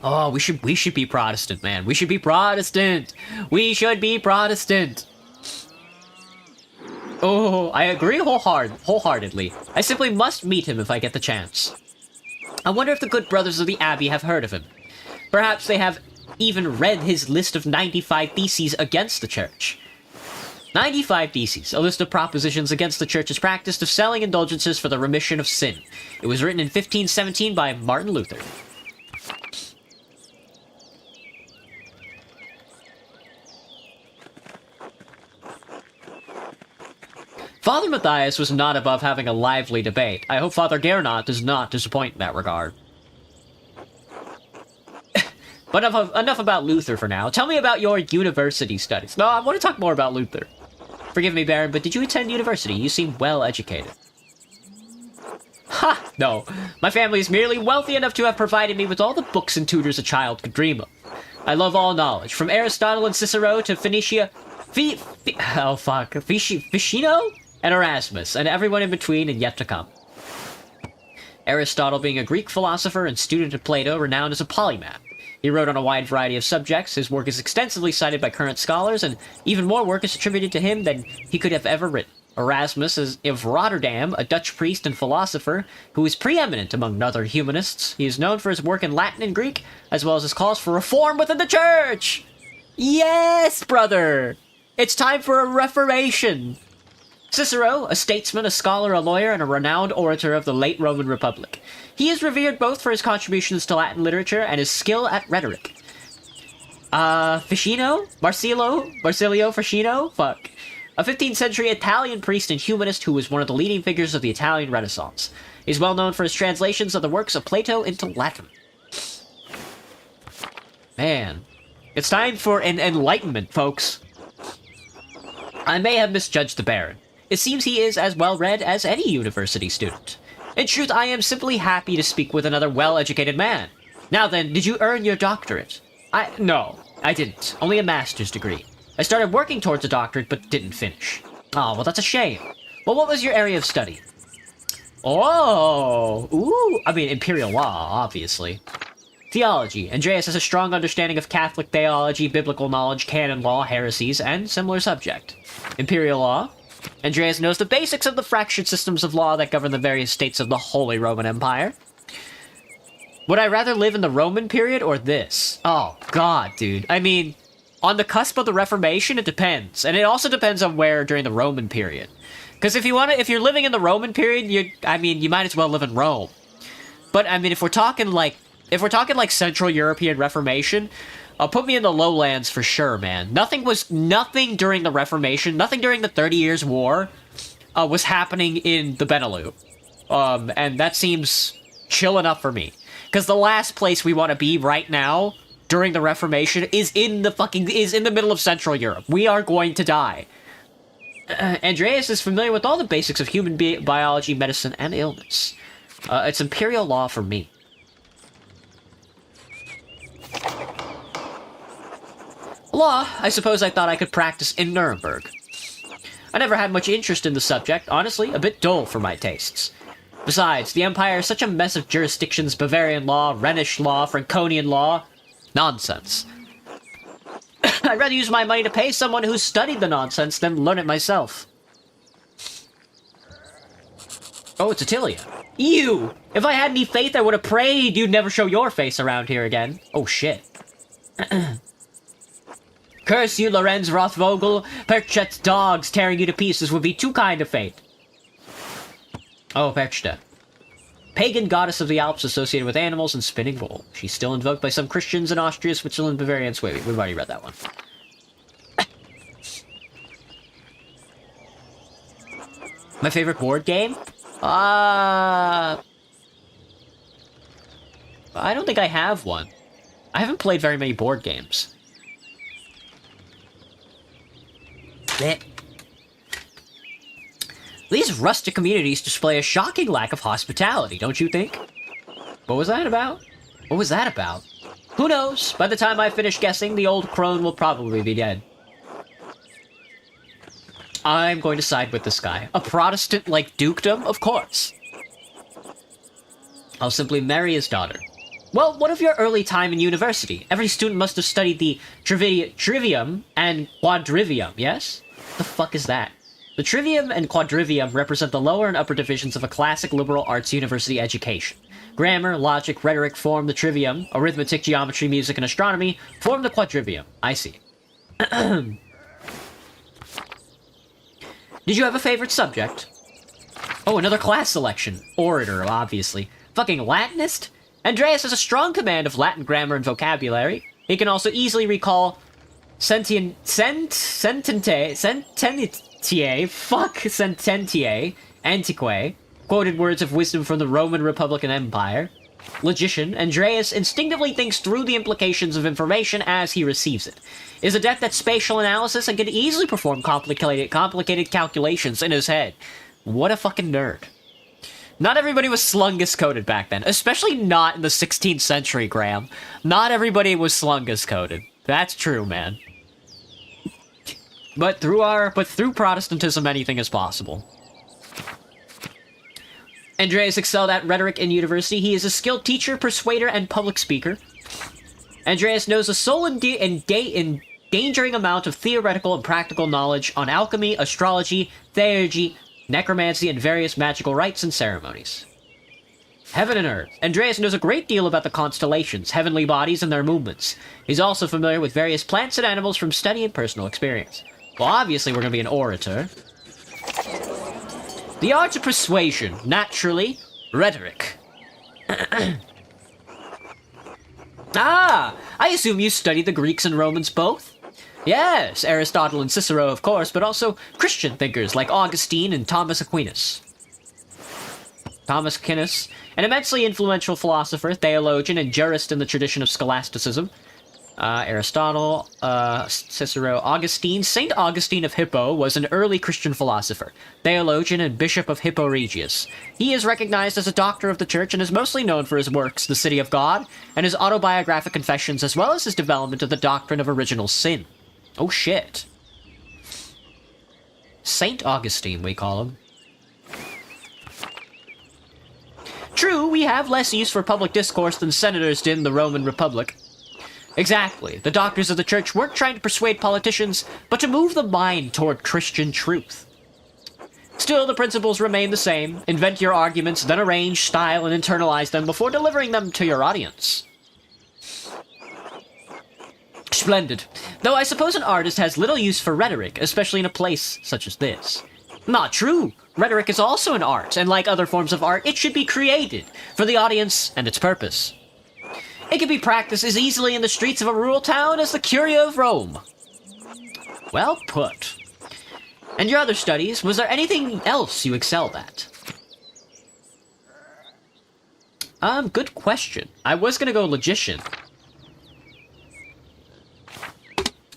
Speaker 1: Oh, we should be Protestant, man. We should be Protestant. We should be Protestant. Oh, I agree wholeheartedly. I simply must meet him if I get the chance. I wonder if the good brothers of the Abbey have heard of him. Perhaps they have even read his list of 95 theses against the church. 95 Theses, a list of propositions against the church's practice of selling indulgences for the remission of sin. It was written in 1517 by Martin Luther. Father Matthias was not above having a lively debate. I hope Father Gernot does not disappoint in that regard. But enough about Luther for now. Tell me about your university studies. No, I want to talk more about Luther. Forgive me, Baron, but did you attend university? You seem well educated. Ha! No. My family is merely wealthy enough to have provided me with all the books and tutors a child could dream of. I love all knowledge, from Aristotle and Cicero to Ficino and Erasmus, and everyone in between and yet to come. Aristotle being a Greek philosopher and student of Plato, renowned as a polymath. He wrote on a wide variety of subjects. His work is extensively cited by current scholars, and even more work is attributed to him than he could have ever written. Erasmus is of Rotterdam, a Dutch priest and philosopher who is preeminent among other humanists. He is known for his work in Latin and Greek, as well as his calls for reform within the church! Yes, brother! It's time for a reformation! Cicero, a statesman, a scholar, a lawyer, and a renowned orator of the late Roman Republic. He is revered both for his contributions to Latin literature and his skill at rhetoric. Ficino? Marsilio Ficino? Fuck. A 15th century Italian priest and humanist who was one of the leading figures of the Italian Renaissance. He's well known for his translations of the works of Plato into Latin. Man. It's time for an enlightenment, folks. I may have misjudged the Baron. It seems he is as well-read as any university student. In truth, I am simply happy to speak with another well-educated man. Now then, did you earn your doctorate? No, I didn't. Only a master's degree. I started working towards a doctorate, but didn't finish. Oh, well, that's a shame. Well, what was your area of study? Oh, ooh, I mean, imperial law, obviously. Theology. Andreas has a strong understanding of Catholic theology, biblical knowledge, canon law, heresies, and similar subject. Imperial law. Andreas knows the basics of the fractured systems of law that govern the various states of the Holy Roman Empire. Would I rather live in the Roman period or this? Oh, God, dude. I mean, on the cusp of the Reformation, it depends. And it also depends on where during the Roman period. Because if you're living in the Roman period, you might as well live in Rome. But, I mean, if we're talking like Central European Reformation, put me in the lowlands for sure, man. Nothing during the Reformation, nothing during the 30 Years' War, was happening in the Benelux. And that seems chill enough for me. Because the last place we want to be right now, during the Reformation, is in the middle of Central Europe. We are going to die. Andreas is familiar with all the basics of human biology, medicine, and illness. It's imperial law for me. Law, I suppose I thought I could practice in Nuremberg. I never had much interest in the subject, honestly, a bit dull for my tastes. Besides, the Empire is such a mess of jurisdictions, Bavarian law, Rhenish law, Franconian law. Nonsense. I'd rather use my money to pay someone who studied the nonsense than learn it myself. Oh, it's Attilia. Ew! If I had any faith, I would have prayed you'd never show your face around here again. Oh, shit. Curse you, Lorenz Rothvogel. Perchet's dogs tearing you to pieces would be too kind of fate. Oh, Perchta. Pagan goddess of the Alps associated with animals and spinning wool. She's still invoked by some Christians in Austria, Switzerland, Bavaria, and Sweden. We've already read that one. My favorite board game? I don't think I have one. I haven't played very many board games. Blech. These rustic communities display a shocking lack of hospitality, don't you think? What was that about? What was that about? Who knows? By the time I finish guessing, the old crone will probably be dead. I'm going to side with this guy. A Protestant like dukedom? Of course. I'll simply marry his daughter. Well, what of your early time in university? Every student must have studied the trivium and quadrivium, yes? The fuck is that? The trivium and quadrivium represent the lower and upper divisions of a classic liberal arts university education. Grammar, logic, rhetoric form the trivium. Arithmetic, geometry, music, and astronomy form the quadrivium. I see. Did you have a favorite subject? Oh, another class selection. Orator, obviously. Fucking Latinist? Andreas has a strong command of Latin grammar and vocabulary. He can also easily recall sententiae, antiquae, quoted words of wisdom from the Roman Republican Empire. Logician, Andreas instinctively thinks through the implications of information as he receives it. Is adept at spatial analysis and can easily perform complicated calculations in his head. What a fucking nerd. Not everybody was Slungus coded back then, especially not in the 16th century, Graham. Not everybody was Slungus coded. That's true, man. But through Protestantism, anything is possible. Andreas excelled at rhetoric in university. He is a skilled teacher, persuader, and public speaker. Andreas knows a endangering amount of theoretical and practical knowledge on alchemy, astrology, theurgy, necromancy, and various magical rites and ceremonies. Heaven and Earth. Andreas knows a great deal about the constellations, heavenly bodies, and their movements. He's also familiar with various plants and animals from study and personal experience. Well, obviously we're going to be an orator. The art of persuasion. Naturally, rhetoric. Ah! I assume you studied the Greeks and Romans both? Yes, Aristotle and Cicero, of course, but also Christian thinkers like Augustine and Thomas Aquinas. Thomas Aquinas, an immensely influential philosopher, theologian, and jurist in the tradition of scholasticism. Aristotle, Cicero, Augustine. Saint Augustine of Hippo was an early Christian philosopher, theologian, and bishop of Hippo Regius. He is recognized as a doctor of the church and is mostly known for his works, The City of God, and his autobiographic confessions, as well as his development of the doctrine of original sin. Oh shit. Saint Augustine, we call him. True, we have less use for public discourse than senators did in the Roman Republic. Exactly. The doctors of the church weren't trying to persuade politicians, but to move the mind toward Christian truth. Still, the principles remain the same. Invent your arguments, then arrange, style, and internalize them before delivering them to your audience. Splendid. Though I suppose an artist has little use for rhetoric, especially in a place such as this. Not true. Rhetoric is also an art, and like other forms of art, it should be created for the audience and its purpose. It can be practiced as easily in the streets of a rural town as the Curia of Rome. Well put. And your other studies, was there anything else you excelled at? Good question. I was gonna go logician.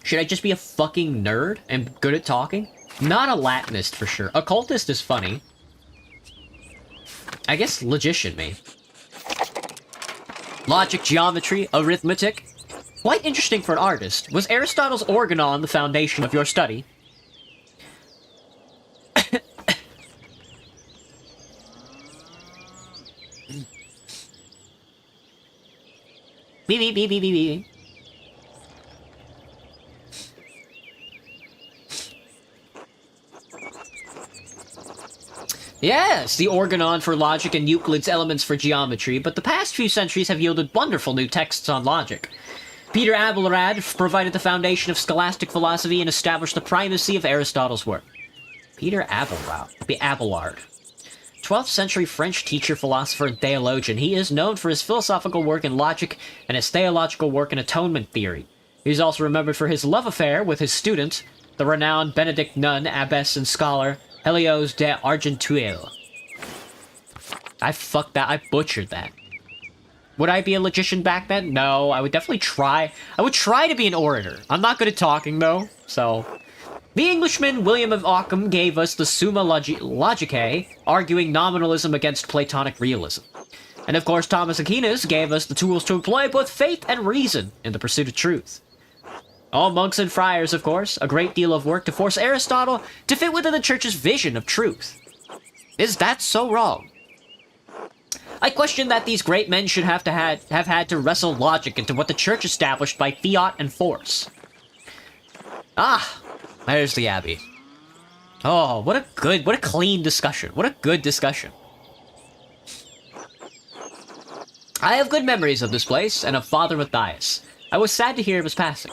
Speaker 1: Should I just be a fucking nerd and good at talking? Not a Latinist for sure. Occultist is funny. I guess logician, me. Logic, geometry, arithmetic. Quite interesting for an artist. Was Aristotle's Organon the foundation of your study? Beep, beep, beep, beep, beep, beep. Yes, the Organon for logic and Euclid's Elements for geometry, but the past few centuries have yielded wonderful new texts on logic. Peter Abelard provided the foundation of scholastic philosophy and established the primacy of Aristotle's work. Peter Abelard. 12th century French teacher, philosopher, and theologian, he is known for his philosophical work in logic and his theological work in atonement theory. He is also remembered for his love affair with his student, the renowned Benedict nun, abbess, and scholar, Helios de Argenteuil. I fucked that. I butchered that. Would I be a logician back then? No, I would definitely try. I would try to be an orator. I'm not good at talking, though, so... The Englishman William of Ockham gave us the Summa Logicae, arguing nominalism against Platonic realism. And of course, Thomas Aquinas gave us the tools to employ both faith and reason in the pursuit of truth. All monks and friars, of course, a great deal of work to force Aristotle to fit within the church's vision of truth. Is that so wrong? I question that these great men should have had to wrestle logic into what the church established by fiat and force. Ah, there's the Abbey. Oh, what a clean discussion. What a good discussion. I have good memories of this place and of Father Matthias. I was sad to hear of his passing.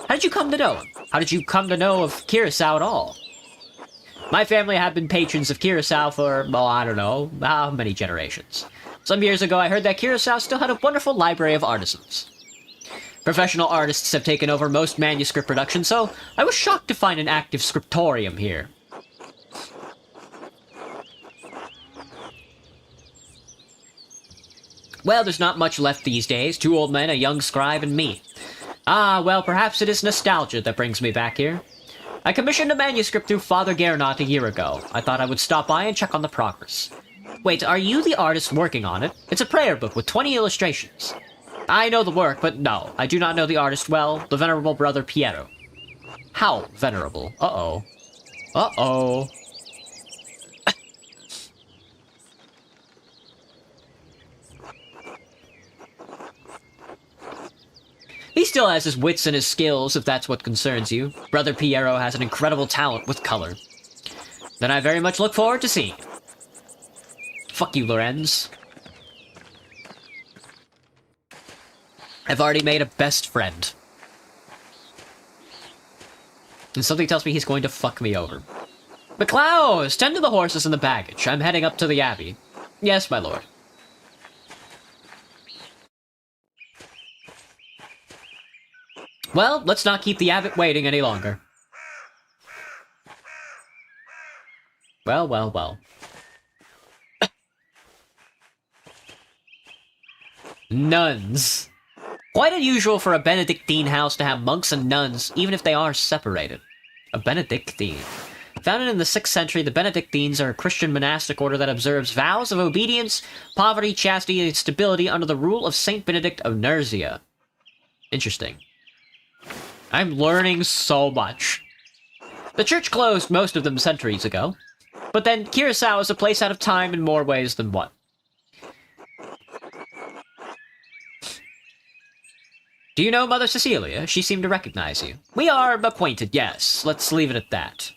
Speaker 1: How did you come to know him? How did you come to know of Curacao at all? My family have been patrons of Curacao for, well, I don't know, how many generations. Some years ago, I heard that Curacao still had a wonderful library of artisans. Professional artists have taken over most manuscript production, so I was shocked to find an active scriptorium here. Well, there's not much left these days. 2 old men, a young scribe, and me. Ah, well, perhaps it is nostalgia that brings me back here. I commissioned a manuscript through Father Gernot a year ago. I thought I would stop by and check on the progress. Wait, are you the artist working on it? It's a prayer book with 20 illustrations. I know the work, but no, I do not know the artist well, the venerable brother Piero. How venerable? Uh-oh. Uh-oh. He still has his wits and his skills, if that's what concerns you. Brother Piero has an incredible talent with color. Then I very much look forward to seeing him. Fuck you, Lorenz. I've already made a best friend. And something tells me he's going to fuck me over. McClouse, tend to the horses and the baggage. I'm heading up to the Abbey. Yes, my lord. Well, let's not keep the abbot waiting any longer. Well, well, well. Nuns. Quite unusual for a Benedictine house to have monks and nuns, even if they are separated. A Benedictine. Founded in the 6th century, the Benedictines are a Christian monastic order that observes vows of obedience, poverty, chastity, and stability under the rule of Saint Benedict of Nursia. Interesting. I'm learning so much. The church closed most of them centuries ago, but then Curacao is a place out of time in more ways than one. Do you know Mother Cecilia? She seemed to recognize you. We are acquainted, yes. Let's leave it at that.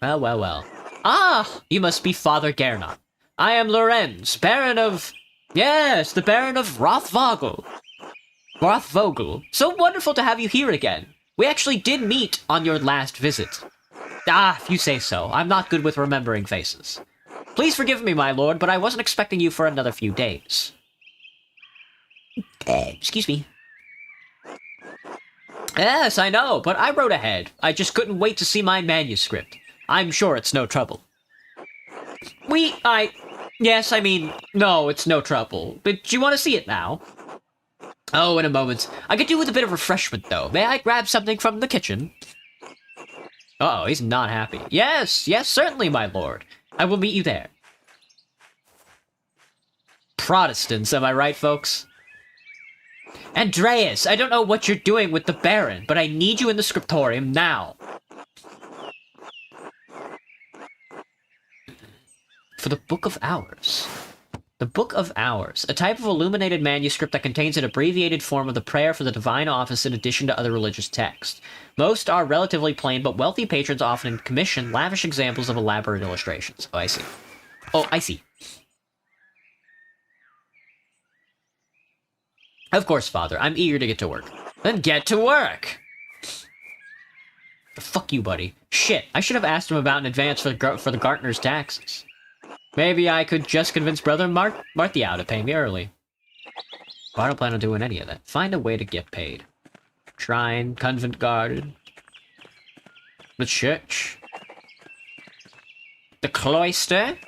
Speaker 1: Well, well, well. Ah! You must be Father Gernot. I am Lorenz, Baron of... Yes, the Baron of Rothvogel. Rothvogel. So wonderful to have you here again. We actually did meet on your last visit. Ah, if you say so. I'm not good with remembering faces. Please forgive me, my lord, but I wasn't expecting you for another few days. Excuse me. Yes, I know, but I wrote ahead. I just couldn't wait to see my manuscript. I'm sure it's no trouble. Yes, I mean, no, it's no trouble. But do you want to see it now? Oh, in a moment. I could do with a bit of refreshment, though. May I grab something from the kitchen? Uh-oh, he's not happy. Yes, yes, certainly, my lord. I will meet you there. Protestants, am I right, folks? Andreas, I don't know what you're doing with the Baron, but I need you in the scriptorium now. For the Book of Hours. The Book of Hours, a type of illuminated manuscript that contains an abbreviated form of the prayer for the divine office in addition to other religious texts. Most are relatively plain, but wealthy patrons often commission lavish examples of elaborate illustrations. Oh, I see. Oh, I see. Of course, Father. I'm eager to get to work. Then get to work! Fuck you, buddy. Shit, I should have asked him about an advance for the gardener's taxes. Maybe I could just convince Brother Marthiau to pay me early. Well, I don't plan on doing any of that. Find a way to get paid. Shrine, convent garden. The church. The cloister.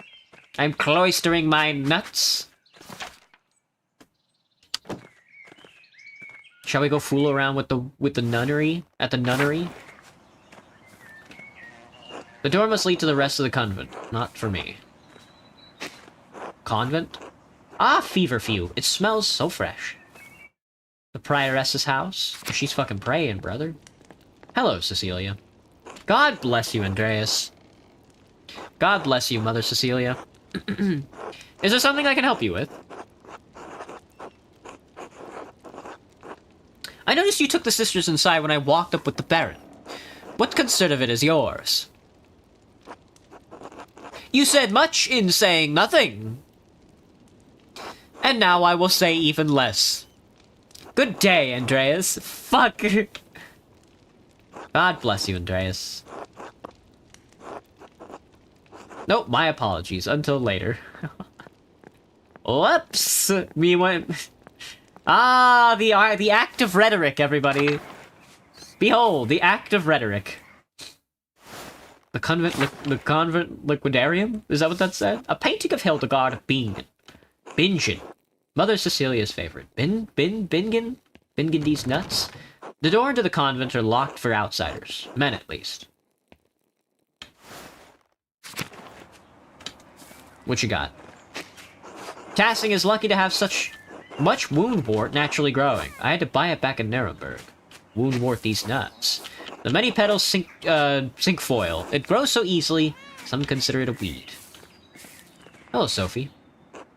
Speaker 1: I'm cloistering my nuts. Shall we go fool around with the nunnery? At the nunnery? The door must lead to the rest of the convent. Not for me. Convent? Ah, feverfew. It smells so fresh. The prioress's house? She's fucking praying, brother. Hello, Cecilia. God bless you, Andreas. God bless you, Mother Cecilia. Is there something I can help you with? I noticed you took the sisters inside when I walked up with the Baron. What concern of it is yours? You said much in saying nothing. And now I will say even less. Good day, Andreas. Fuck. God bless you, Andreas. Nope, my apologies. Until later. Whoops! Me went... Ah, the act of rhetoric, everybody. Behold, the act of rhetoric. The convent liquidarium? Is that what that said? A painting of Hildegard of Bingen. Mother Cecilia's favorite. Bingen? Bingen these nuts? The door into the convent are locked for outsiders. Men, at least. What you got? Tassing is lucky to have such much woundwort naturally growing. I had to buy it back in Nuremberg. Woundwort these nuts. The many petals cinquefoil. It grows so easily, some consider it a weed. Hello, Sophie.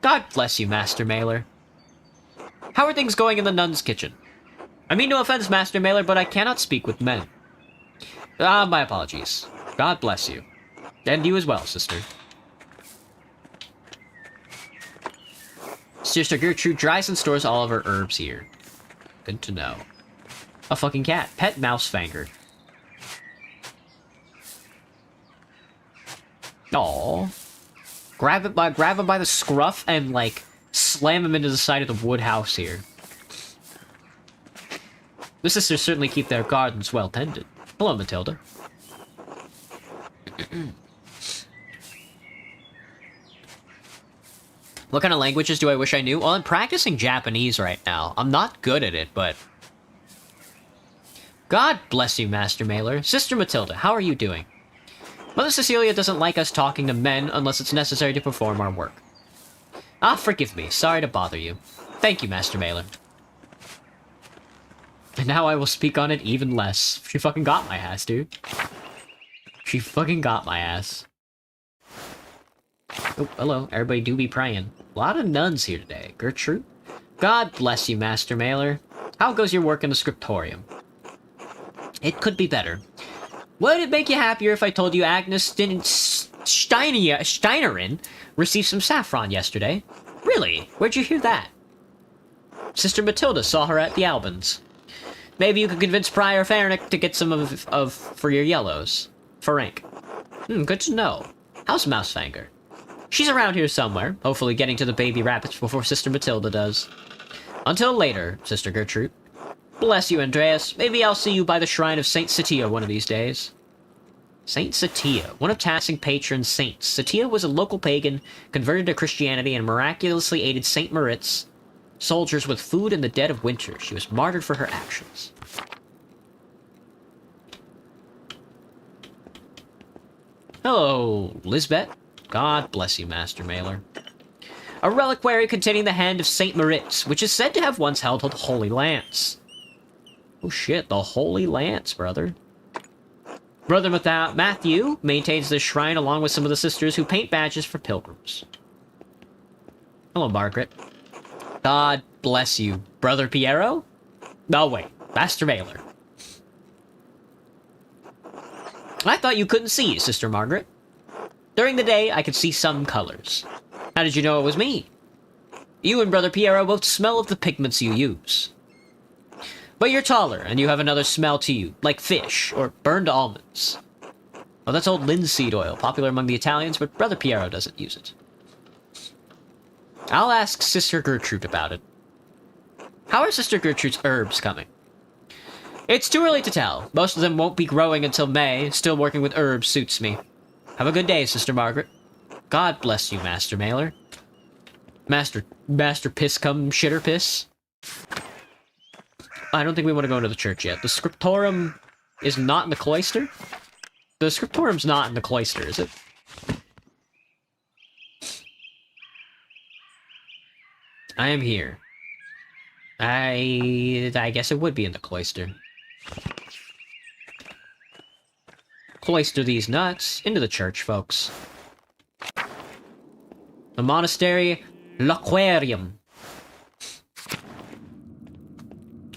Speaker 1: God bless you, Master Mailer. How are things going in the nun's kitchen? I mean no offense, Master Mailer, but I cannot speak with men. Ah, my apologies. God bless you. And you as well, sister. Sister Gertrude dries and stores all of her herbs here. Good to know. A fucking cat. Pet mouse fanger. Aww. Grab him by the scruff and, like, slam him into the side of the wood house here. The sisters certainly keep their gardens well tended. Hello, Matilda. What kind of languages do I wish I knew? Well, I'm practicing Japanese right now. I'm not good at it, but... God bless you, Master Mailer. Sister Matilda, how are you doing? Mother Cecilia doesn't like us talking to men unless it's necessary to perform our work. Ah, forgive me. Sorry to bother you. Thank you, Master Mailer. And now I will speak on it even less. She fucking got my ass, dude. She fucking got my ass. Oh, hello. Everybody do be praying. A lot of nuns here today. Gertrude? God bless you, Master Mailer. How goes your work in the scriptorium? It could be better. Would it make you happier if I told you Agnes Steinerin received some saffron yesterday? Really? Where'd you hear that? Sister Matilda saw her at the Albans. Maybe you could convince Prior Farnick to get some of for your yellows. Ferenc. Good to know. How's Mousefanger? She's around here somewhere, hopefully getting to the baby rabbits before Sister Matilda does. Until later, Sister Gertrude. Bless you, Andreas. Maybe I'll see you by the shrine of Saint Satia one of these days. Saint Satia, one of Tassing patron saints. Satia was a local pagan, converted to Christianity, and miraculously aided Saint Moritz soldiers with food in the dead of winter. She was martyred for her actions. Hello, Lisbeth. God bless you, Master Mailer. A reliquary containing the hand of Saint Moritz, which is said to have once held the Holy Lance. Oh shit, the Holy Lance, brother. Brother Matthew maintains this shrine along with some of the sisters who paint badges for pilgrims. Hello, Margaret. God bless you. Brother Piero? Oh, wait. Master Mailer. I thought you couldn't see, Sister Margaret. During the day, I could see some colors. How did you know it was me? You and Brother Piero both smell of the pigments you use. But you're taller, and you have another smell to you, like fish, or burned almonds. Oh, that's old linseed oil, popular among the Italians, but Brother Piero doesn't use it. I'll ask Sister Gertrude about it. How are Sister Gertrude's herbs coming? It's too early to tell. Most of them won't be growing until May. Still working with herbs suits me. Have a good day, Sister Margaret. God bless you, Master Mailer. Master Piss come shitter piss. I don't think we want to go into the church yet. The scriptorium is not in the cloister? The scriptorium's not in the cloister, is it? I am here. I guess it would be in the cloister. Cloister these nuts into the church, folks. The monastery Laquarium.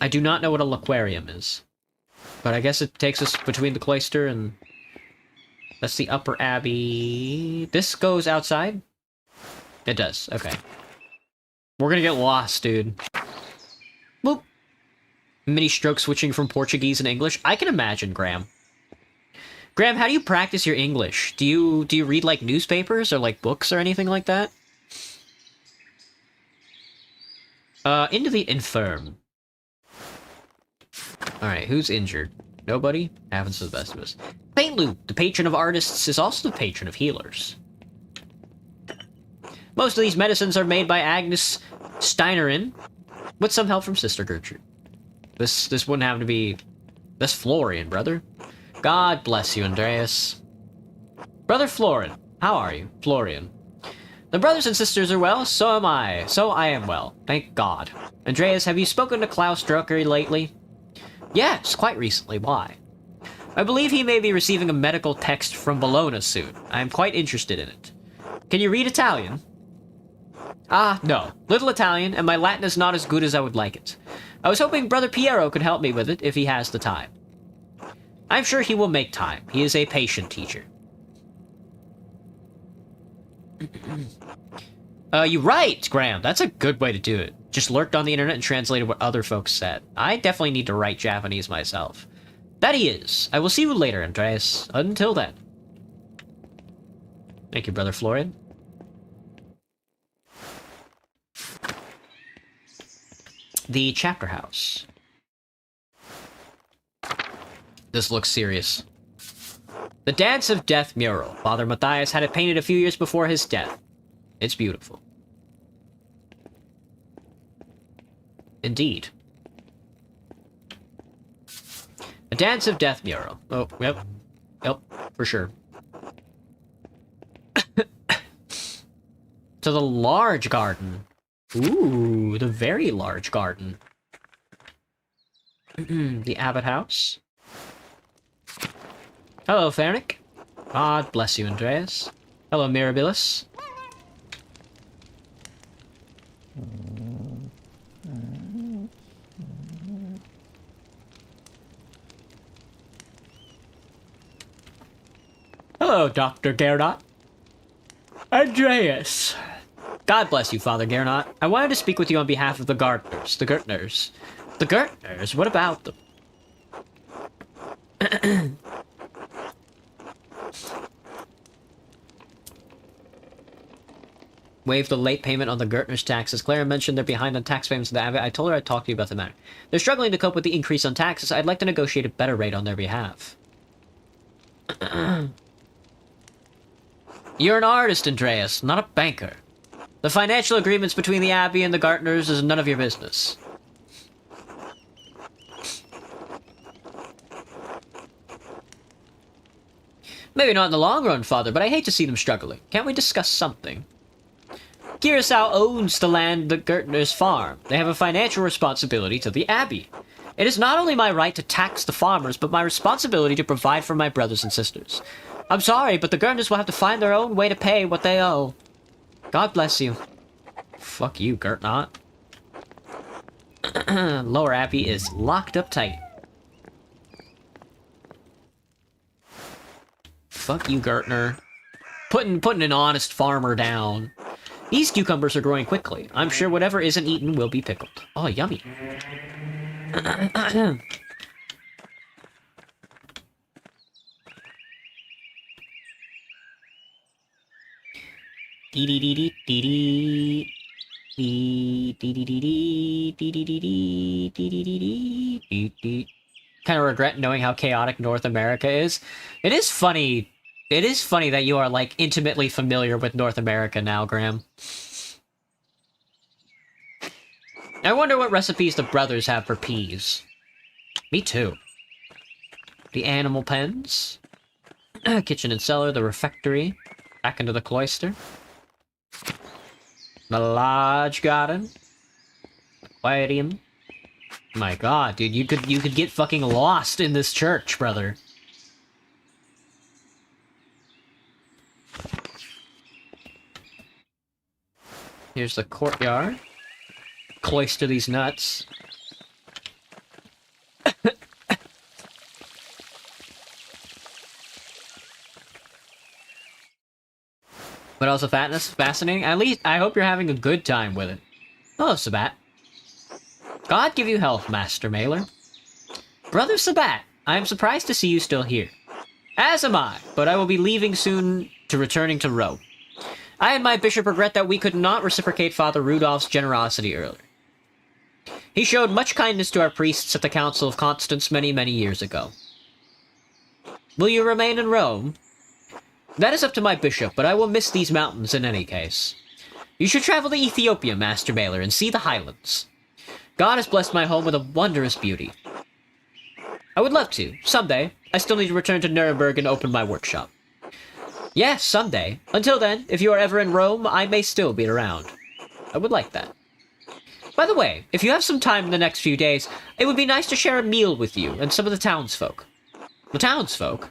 Speaker 1: I do not know what a Laquarium is, but I guess it takes us between the cloister and that's the upper abbey. This goes outside? It does. Okay. We're gonna get lost, dude. Boop. Mini stroke switching from Portuguese and English. I can imagine, Graham. Graham, how do you practice your English? Do you read like newspapers or like books or anything like that? Into the infirm. Alright, who's injured? Nobody? Happens to the best of us. St. Luke, the patron of artists, is also the patron of healers. Most of these medicines are made by Agnes Steinerin, with some help from Sister Gertrude. This wouldn't have to be... That's Florian, brother. God bless you, Andreas. Brother Florian, how are you? Florian. The brothers and sisters are well, so am I. So I am well, thank God. Andreas, have you spoken to Klaus Drucker lately? Yes, quite recently. Why? I believe he may be receiving a medical text from Bologna soon. I am quite interested in it. Can you read Italian? Ah, no. Little Italian, and my Latin is not as good as I would like it. I was hoping Brother Piero could help me with it if he has the time. I'm sure he will make time. He is a patient teacher. You're right, Graham. That's a good way to do it. Just lurked on the internet and translated what other folks said. I definitely need to write Japanese myself. That he is. I will see you later, Andreas. Until then. Thank you, Brother Florian. The chapter house. This looks serious. The Dance of Death mural. Father Matthias had it painted a few years before his death. It's beautiful. Indeed. A Dance of Death mural. Oh, yep. Yep, for sure. To the large garden. Ooh, the very large garden. The Abbot House. Hello, Fernic. God bless you, Andreas. Hello, Mirabilis. Hello, Dr. Gernot. Andreas. God bless you, Father Gernot. I wanted to speak with you on behalf of the Gardeners. The Gertners. The Gertners? What about them? Waive the late payment on the Gertners' taxes. Clara mentioned they're behind on tax payments to the Abbot. I told her I'd talk to you about the matter. They're struggling to cope with the increase on taxes. I'd like to negotiate a better rate on their behalf. You're an artist, Andreas, not a banker. The financial agreements between the Abbey and the Gartners is none of your business. Maybe not in the long run, Father, but I hate to see them struggling. Can't we discuss something? Curacao owns the land the Gertners farm. They have a financial responsibility to the Abbey. It is not only my right to tax the farmers, but my responsibility to provide for my brothers and sisters. I'm sorry, but the Gertners will have to find their own way to pay what they owe. God bless you. Fuck you, Gertnot. Lower Abbey is locked up tight. Fuck you, Gertner. Putting an honest farmer down. These cucumbers are growing quickly. I'm sure whatever isn't eaten will be pickled. Oh, yummy. Kind of regret knowing how chaotic North America is. It is funny that you are, like, intimately familiar with North America now, Graham. I wonder what recipes the brothers have for peas. Me too. The animal pens. Kitchen and cellar, the refectory. Back into the cloister. The large garden. Aquarium. My god, dude, you could get fucking lost in this church, brother. Here's the courtyard. Cloister these nuts. But also fascinating. At least, I hope you're having a good time with it. Hello, Sabat. God give you health, Master Mailer. Brother Sabat, I am surprised to see you still here. As am I, but I will be leaving soon to returning to Rome. I and my bishop regret that we could not reciprocate Father Rudolph's generosity earlier. He showed much kindness to our priests at the Council of Constance many, many years ago. Will you remain in Rome? That is up to my bishop, but I will miss these mountains in any case. You should travel to Ethiopia, Master Mailer, and see the highlands. God has blessed my home with a wondrous beauty. I would love to, someday. I still need to return to Nuremberg and open my workshop. Yes, someday. Until then, if you are ever in Rome, I may still be around. I would like that. By the way, if you have some time in the next few days, it would be nice to share a meal with you and some of the townsfolk. The townsfolk?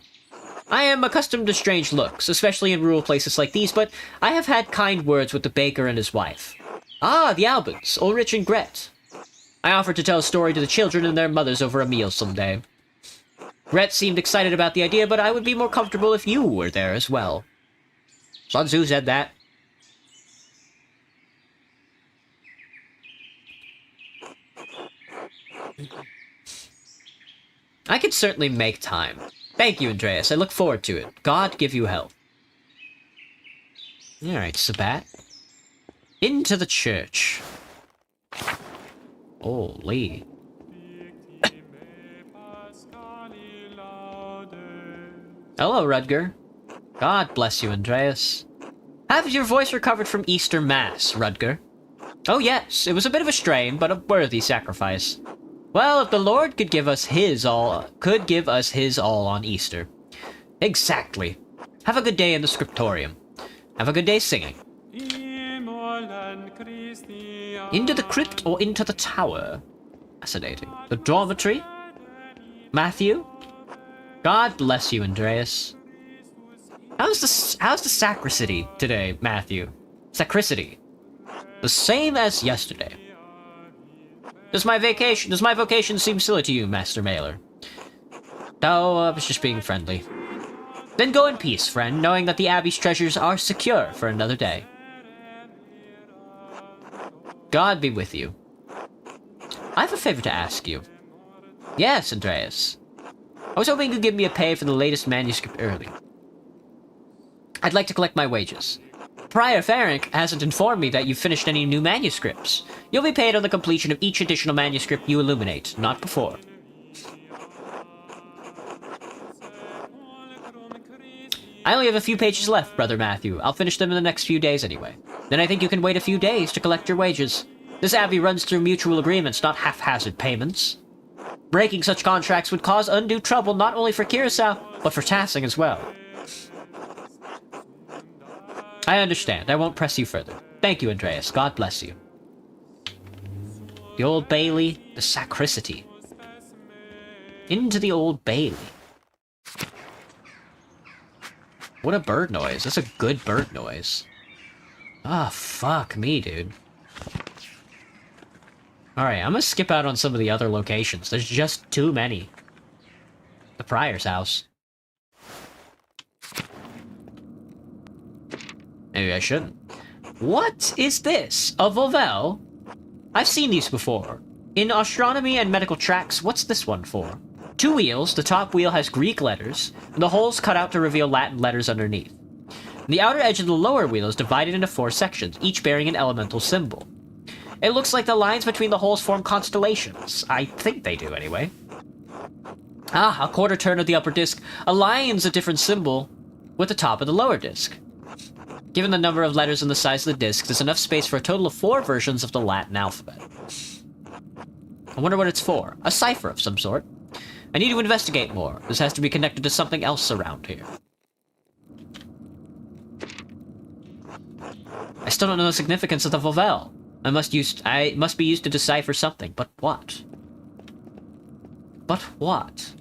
Speaker 1: I am accustomed to strange looks, especially in rural places like these, but I have had kind words with the baker and his wife. Ah, the Albans, Ulrich and Gret. I offered to tell a story to the children and their mothers over a meal someday. Gret seemed excited about the idea, but I would be more comfortable if you were there as well. Sun Tzu said that. I could certainly make time. Thank you, Andreas. I look forward to it. God give you health. Alright, Sabat. Into the church. Holy. Hello, Rudger. God bless you, Andreas. Have your voice recovered from Easter Mass, Rudger? Oh yes, it was a bit of a strain, but a worthy sacrifice. Well, if the Lord could give us his all on Easter. Exactly. Have a good day in the scriptorium. Have a good day singing. Into the crypt or into the tower? Fascinating. The dormitory? Matthew? God bless you, Andreas. How's the sacricity today, Matthew? Sacricity. The same as yesterday. Does my vocation seem silly to you, Master Mailer? No, I was just being friendly. Then go in peace, friend, knowing that the Abbey's treasures are secure for another day. God be with you. I have a favor to ask you. Yes, Andreas. I was hoping you could give me a pay for the latest manuscript early. I'd like to collect my wages. Prior Ferenc hasn't informed me that you've finished any new manuscripts. You'll be paid on the completion of each additional manuscript you illuminate, not before. I only have a few pages left, Brother Matthew. I'll finish them in the next few days anyway. Then I think you can wait a few days to collect your wages. This abbey runs through mutual agreements, not haphazard payments. Breaking such contracts would cause undue trouble not only for Curacao, but for Tassing as well. I understand. I won't press you further. Thank you, Andreas. God bless you. The Old Bailey, the sacricity. Into the Old Bailey. What a bird noise. That's a good bird noise. Ah, fuck me, dude. Alright, I'm gonna skip out on some of the other locations. There's just too many. The Prior's house. Maybe I shouldn't. What is this? A Vauvel? I've seen these before. In astronomy and medical tracks, what's this one for? 2 wheels, the top wheel has Greek letters, and the holes cut out to reveal Latin letters underneath. The outer edge of the lower wheel is divided into 4 sections, each bearing an elemental symbol. It looks like the lines between the holes form constellations. I think they do, anyway. Ah, a quarter turn of the upper disc aligns a different symbol with the top of the lower disc. Given the number of letters and the size of the disc, there's enough space for a total of 4 versions of the Latin alphabet. I wonder what it's for. A cipher of some sort. I need to investigate more. This has to be connected to something else around here. I still don't know the significance of the Vauvel. I must be used to decipher something, but what? But what?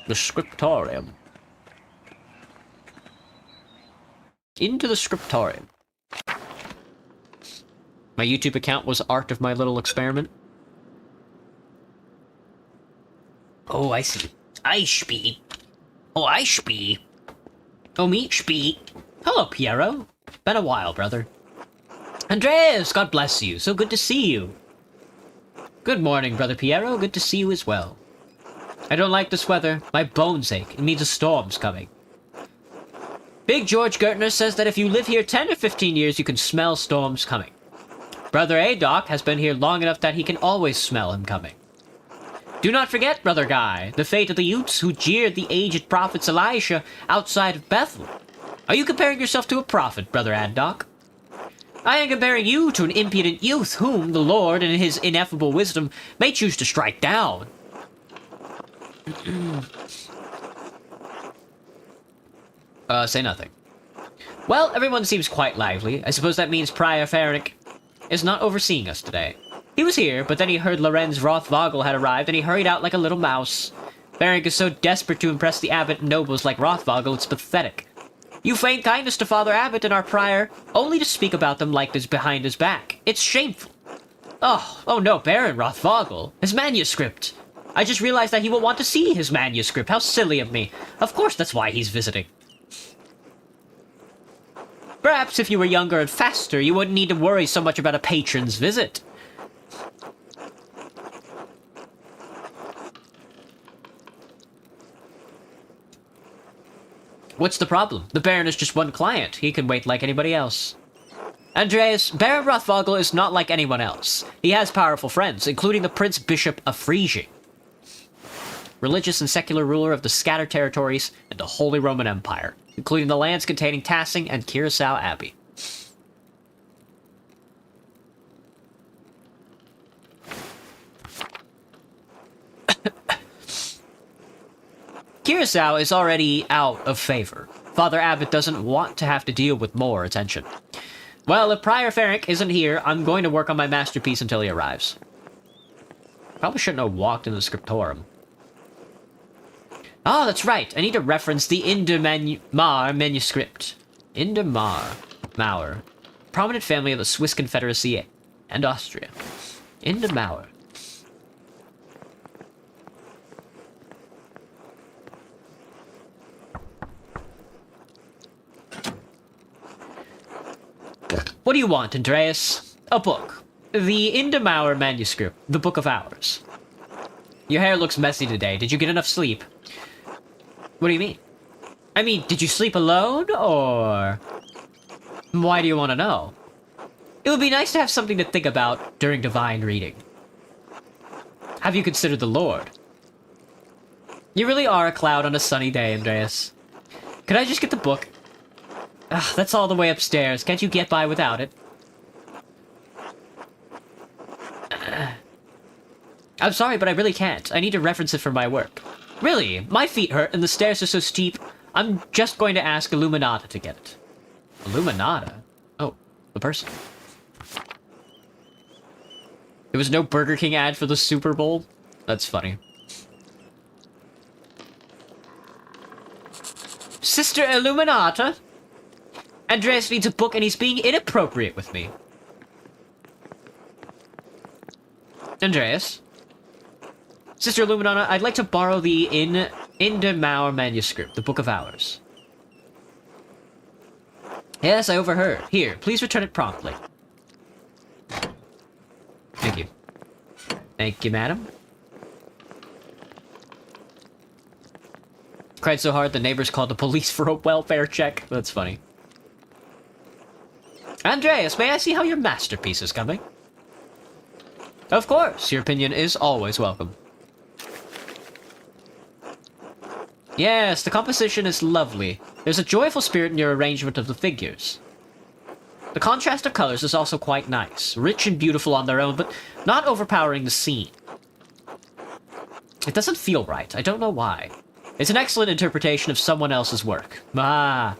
Speaker 1: The scriptorium. Into the scriptorium. My YouTube account was Art of My Little Experiment. Oh, I see. I spee. Oh, I spee. Oh, me spee. Hello, Piero. Been a while, brother. Andreas, God bless you. So good to see you. Good morning, Brother Piero. Good to see you as well. I don't like this weather. My bones ache. It means a storm's coming. Big George Gertner says that if you live here 10 or 15 years, you can smell storms coming. Brother Adoc has been here long enough that he can always smell him coming. Do not forget, Brother Guy, the fate of the Utes who jeered the aged prophet's Elisha outside of Bethel. Are you comparing yourself to a prophet, Brother Adoc? I am comparing you to an impudent youth whom the Lord, in his ineffable wisdom, may choose to strike down. Say nothing. Well, everyone seems quite lively. I suppose that means Prior Ferenc is not overseeing us today. He was here, but then he heard Lorenz Rothvogel had arrived, and he hurried out like a little mouse. Ferenc is so desperate to impress the abbot and nobles like Rothvogel, it's pathetic. You feign kindness to Father Abbot and our prior, only to speak about them like this behind his back. It's shameful. Oh no, Baron Rothvogel. His manuscript. I just realized that he will want to see his manuscript. How silly of me. Of course that's why he's visiting. Perhaps if you were younger and faster, you wouldn't need to worry so much about a patron's visit. What's the problem? The Baron is just one client. He can wait like anybody else. Andreas, Baron Rothvogel is not like anyone else. He has powerful friends, including the Prince Bishop of Frisia, religious and secular ruler of the scattered territories and the Holy Roman Empire, including the lands containing Tassing and Curacao Abbey. Curacao is already out of favor. Father Abbott doesn't want to have to deal with more attention. Well, if Prior Ferric isn't here, I'm going to work on my masterpiece until he arrives. Probably shouldn't have walked in the scriptorium. Oh, that's right. I need to reference the Indemar manuscript. Indemar. Mauer. Prominent family of the Swiss Confederacy and Austria. Indemar. What do you want, Andreas? A book. The Indemauer manuscript. The Book of Hours. Your hair looks messy today. Did you get enough sleep? What do you mean? I mean, did you sleep alone, or... Why do you want to know? It would be nice to have something to think about during divine reading. Have you considered the Lord? You really are a cloud on a sunny day, Andreas. Could I just get the book? Ugh, that's all the way upstairs. Can't you get by without it? I'm sorry, but I really can't. I need to reference it for my work. Really? My feet hurt and the stairs are so steep. I'm just going to ask Illuminata to get it. Illuminata? Oh, the person. There was no Burger King ad for the Super Bowl? That's funny. Sister Illuminata? Andreas needs a book and he's being inappropriate with me. Andreas? Sister Illuminata, I'd like to borrow the Indemauer manuscript, the Book of Hours. Yes, I overheard. Here, please return it promptly. Thank you. Thank you, madam. Cried so hard the neighbors called the police for a welfare check. That's funny. Andreas, may I see how your masterpiece is coming? Of course, your opinion is always welcome. Yes, the composition is lovely. There's a joyful spirit in your arrangement of the figures. The contrast of colors is also quite nice, rich and beautiful on their own, but not overpowering the scene. It doesn't feel right. I don't know why. It's an excellent interpretation of someone else's work. Ah.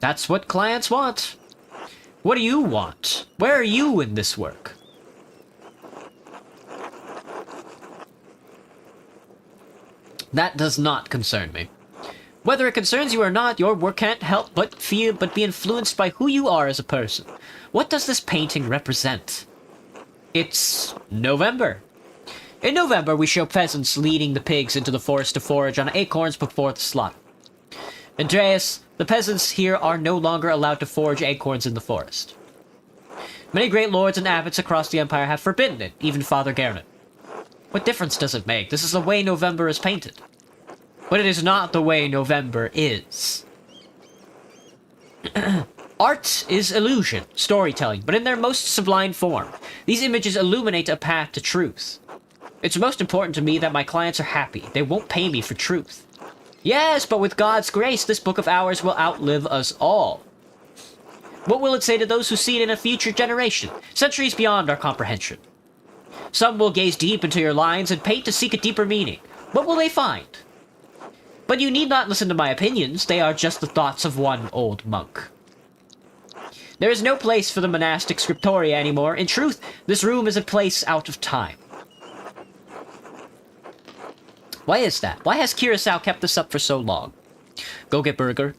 Speaker 1: That's what clients want. What do you want? Where are you in this work? That does not concern me. Whether it concerns you or not, your work can't help but be influenced by who you are as a person. What does this painting represent? It's November. In November, we show peasants leading the pigs into the forest to forage on acorns before the slaughter. Andreas, the peasants here are no longer allowed to forage acorns in the forest. Many great lords and abbots across the empire have forbidden it, even Father Garnet. What difference does it make? This is the way November is painted. But it is not the way November is. Art is illusion, storytelling, but in their most sublime form. These images illuminate a path to truth. It's most important to me that my clients are happy. They won't pay me for truth. Yes, but with God's grace, this Book of Hours will outlive us all. What will it say to those who see it in a future generation, centuries beyond our comprehension? Some will gaze deep into your lines and paint to seek a deeper meaning. What will they find? But you need not listen to my opinions. They are just the thoughts of one old monk. There is no place for the monastic scriptoria anymore. In truth, this room is a place out of time. Why is that? Why has Curacao kept this up for so long? Go get burger.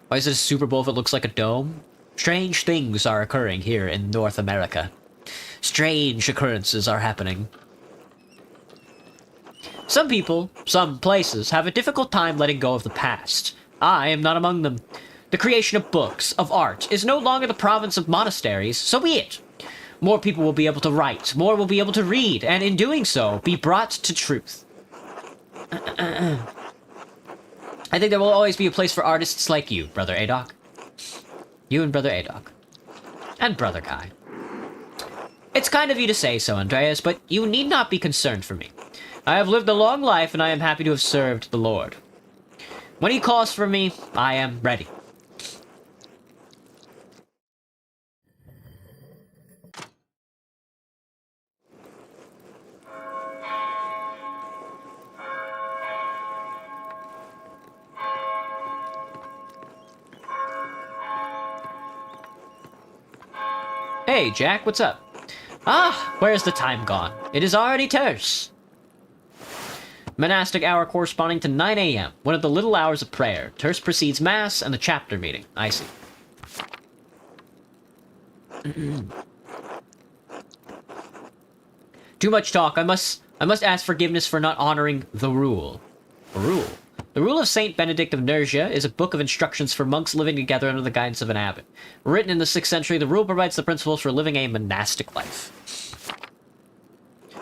Speaker 1: Why is it a Super Bowl if it looks like a dome? Strange things are occurring here in North America. Strange occurrences are happening. Some people, some places, have a difficult time letting go of the past. I am not among them. The creation of books, of art, is no longer the province of monasteries, so be it. More people will be able to write, more will be able to read, and in doing so, be brought to truth. I think there will always be a place for artists like you, Brother Adok. You and Brother Adok. And Brother Kai. It's kind of you to say so, Andreas, but you need not be concerned for me. I have lived a long life, and I am happy to have served the Lord. When he calls for me, I am ready. Hey, Jack, what's up? Ah, where's the time gone? It is already terse. Monastic hour corresponding to 9 a.m., one of the little hours of prayer. Terse precedes mass and the chapter meeting. I see. Too much talk. I must ask forgiveness for not honoring the rule. The rule? The Rule of Saint Benedict of Nursia is a book of instructions for monks living together under the guidance of an abbot. Written in the 6th century, the rule provides the principles for living a monastic life.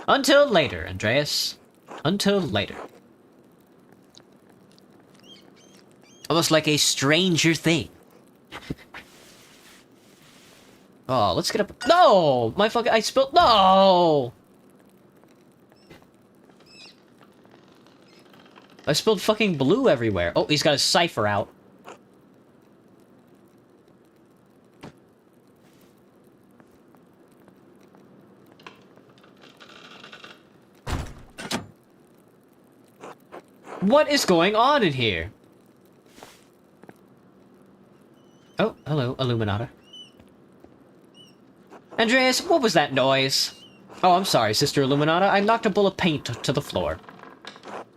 Speaker 1: Until later, Andreas. Until later. Almost like a Stranger Thing. Oh, let's get up. No! My fucking. I spilled. No! I spilled fucking blue everywhere. Oh, he's got his cipher out. What is going on in here? Oh, hello, Illuminata. Andreas, what was that noise? Oh, I'm sorry, Sister Illuminata. I knocked a bowl of paint to the floor.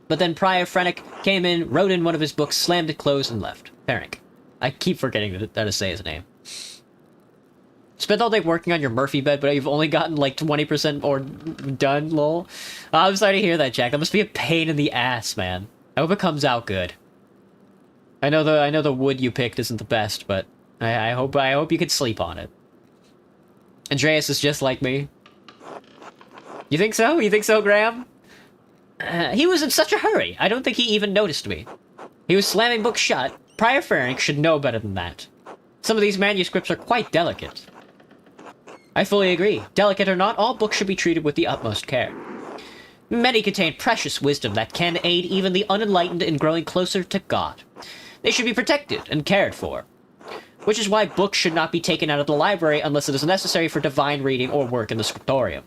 Speaker 1: But then Prior Frennick came in, wrote in one of his books, slammed it closed, and left. Ferenc. I keep forgetting how to say his name. Spent all day working on your Murphy bed, but you've only gotten like 20% or done, lol. I'm sorry to hear that, Jack. That must be a pain in the ass, man. I hope it comes out good. I know the wood you picked isn't the best, but I hope you could sleep on it. Andreas is just like me. You think so? You think so, Graham? He was in such a hurry. I don't think he even noticed me. He was slamming books shut. Prior Ferenc should know better than that. Some of these manuscripts are quite delicate. I fully agree. Delicate or not, all books should be treated with the utmost care. Many contain precious wisdom that can aid even the unenlightened in growing closer to God. They should be protected and cared for. Which is why books should not be taken out of the library unless it is necessary for divine reading or work in the scriptorium.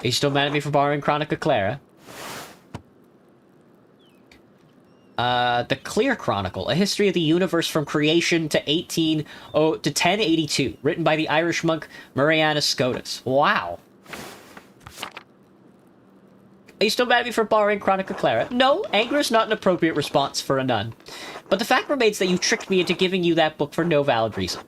Speaker 1: Are you still mad at me for borrowing Chronica Clara? The Clear Chronicle, a history of the universe from creation to 1082, written by the Irish monk Marianus Scotus. Wow. Are you still mad at me for borrowing Chronica Clara? No, anger is not an appropriate response for a nun. But the fact remains that you tricked me into giving you that book for no valid reason.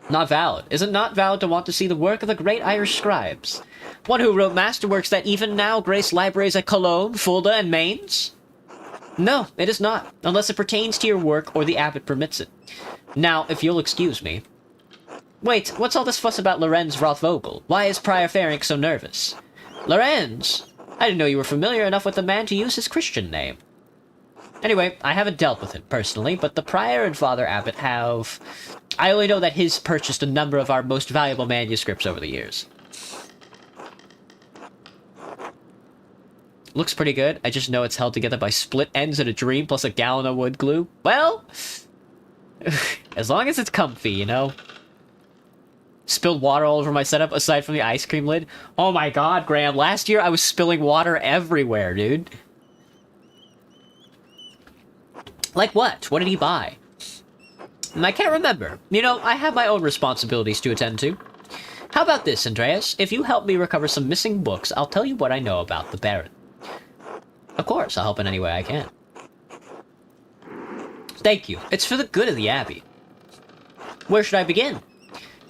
Speaker 1: Not valid. Is it not valid to want to see the work of the great Irish scribes? One who wrote masterworks that even now grace libraries at Cologne, Fulda, and Mainz? No, it is not, unless it pertains to your work or the abbot permits it. Now, if you'll excuse me. Wait, what's all this fuss about Lorenz Rothvogel? Why is Prior Ferenc so nervous? Lorenz? I didn't know you were familiar enough with the man to use his Christian name. Anyway, I haven't dealt with him personally, but the Prior and Father Abbot have... I only know that he's purchased a number of our most valuable manuscripts over the years. Looks pretty good. I just know it's held together by split ends and a dream plus a gallon of wood glue. Well, as long as it's comfy, you know? Spilled water all over my setup aside from the ice cream lid. Oh my god, Graham. Last year I was spilling water everywhere, dude. Like what? What did he buy? I can't remember. You know, I have my own responsibilities to attend to. How about this, Andreas? If you help me recover some missing books, I'll tell you what I know about the Baron. Of course, I'll help in any way I can. Thank you. It's for the good of the Abbey. Where should I begin?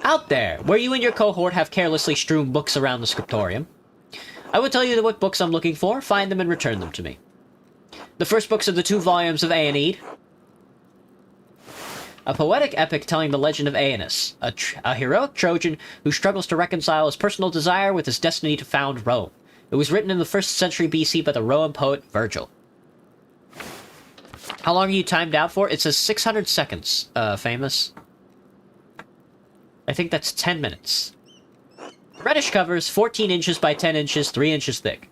Speaker 1: Out there, where you and your cohort have carelessly strewn books around the scriptorium. I will tell you what books I'm looking for, find them and return them to me. The first books are the 2 volumes of Aeneid, a poetic epic telling the legend of Aeneas, a heroic Trojan who struggles to reconcile his personal desire with his destiny to found Rome. It was written in the 1st century BC by the Roman poet Virgil. How long are you timed out for? It says 600 seconds, famous. I think that's 10 minutes. Reddish covers, 14 inches by 10 inches, 3 inches thick.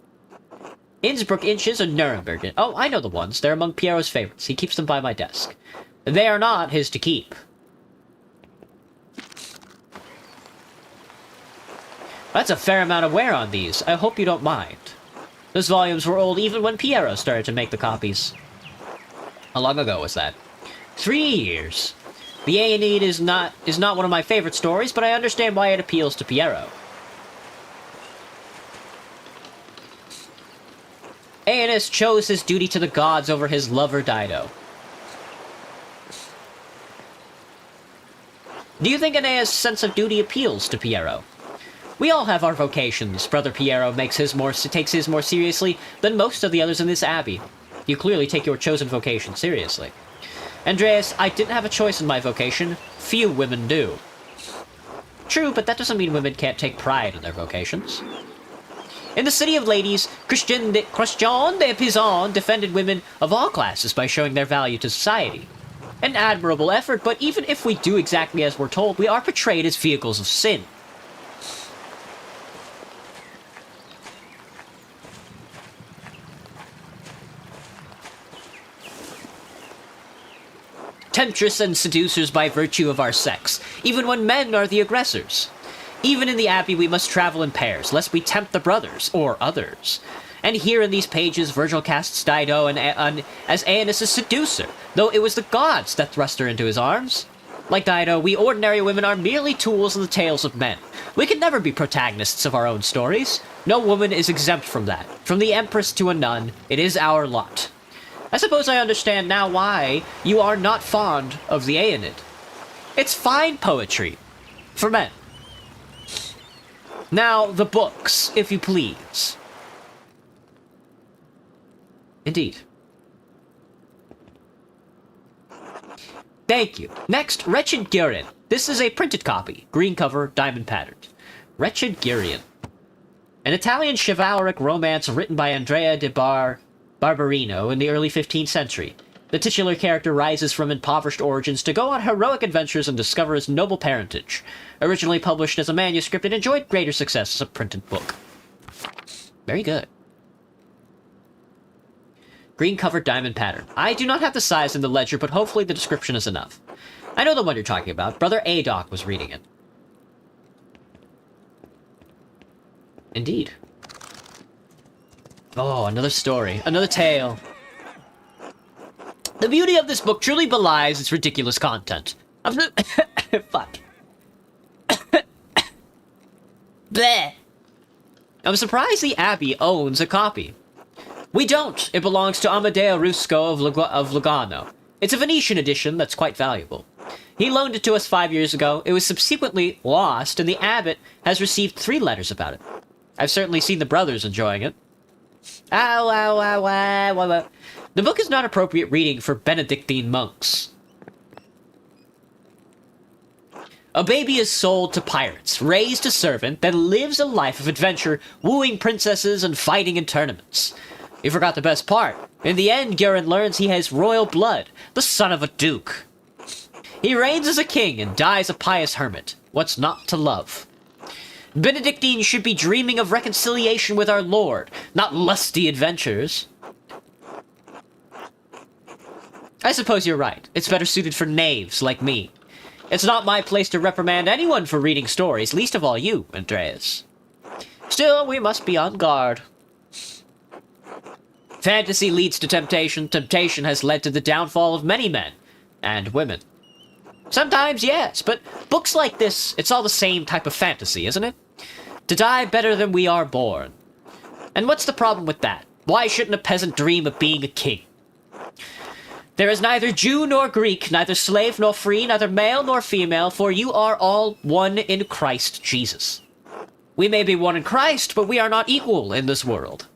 Speaker 1: Innsbruck inches and Nuremberg. Oh, I know the ones. They're among Piero's favorites. He keeps them by my desk. They are not his to keep. That's a fair amount of wear on these. I hope you don't mind. Those volumes were old even when Piero started to make the copies. How long ago was that? 3 years. The Aeneid is not one of my favorite stories, but I understand why it appeals to Piero. Aeneas chose his duty to the gods over his lover Dido. Do you think Aeneas' sense of duty appeals to Piero? We all have our vocations. Brother Piero takes his more seriously than most of the others in this abbey. You clearly take your chosen vocation seriously. Andreas, I didn't have a choice in my vocation. Few women do. True, but that doesn't mean women can't take pride in their vocations. In the City of Ladies, Christian de Pizan defended women of all classes by showing their value to society. An admirable effort, but even if we do exactly as we're told, we are portrayed as vehicles of sin. Temptress and seducers by virtue of our sex, even when men are the aggressors. Even in the Abbey we must travel in pairs, lest we tempt the brothers, or others. And here in these pages Virgil casts Dido as Aeneas' seducer, though it was the gods that thrust her into his arms. Like Dido, we ordinary women are merely tools in the tales of men. We can never be protagonists of our own stories. No woman is exempt from that. From the empress to a nun, it is our lot. I suppose I understand now why you are not fond of the Aeneid. It's fine poetry. For men. Now, the books, if you please. Indeed. Thank you. Next, Wretched Gurion. This is a printed copy. Green cover, diamond patterned. Wretched Gurion. An Italian chivalric romance written by Andrea de Barberino in the early 15th century. The titular character rises from impoverished origins to go on heroic adventures and discover his noble parentage. Originally published as a manuscript, it enjoyed greater success as a printed book. Very good. Green covered diamond pattern. I do not have the size in the ledger, but hopefully the description is enough. I know the one you're talking about. Brother Adoc was reading it. Indeed. Oh, another story. Another tale. The beauty of this book truly belies its ridiculous content. Fuck. Bleh. I'm surprised the Abbey owns a copy. We don't. It belongs to Amadeo Rusco of Lugano. It's a Venetian edition that's quite valuable. He loaned it to us 5 years ago. It was subsequently lost, and the abbot has received 3 letters about it. I've certainly seen the brothers enjoying it. Ow, ow, ow, ow, ow, ow. The book is not appropriate reading for Benedictine monks. A baby is sold to pirates, raised a servant, then lives a life of adventure, wooing princesses and fighting in tournaments. You forgot the best part. In the end, Gurion learns he has royal blood, the son of a duke. He reigns as a king and dies a pious hermit. What's not to love? Benedictine should be dreaming of reconciliation with our Lord, not lusty adventures. I suppose you're right. It's better suited for knaves like me. It's not my place to reprimand anyone for reading stories, least of all you, Andreas. Still, we must be on guard. Fantasy leads to temptation. Temptation has led to the downfall of many men and women. Sometimes, yes, but books like this, it's all the same type of fantasy, isn't it? To die better than we are born. And what's the problem with that? Why shouldn't a peasant dream of being a king? There is neither Jew nor Greek, neither slave nor free, neither male nor female, for you are all one in Christ Jesus. We may be one in Christ, but we are not equal in this world.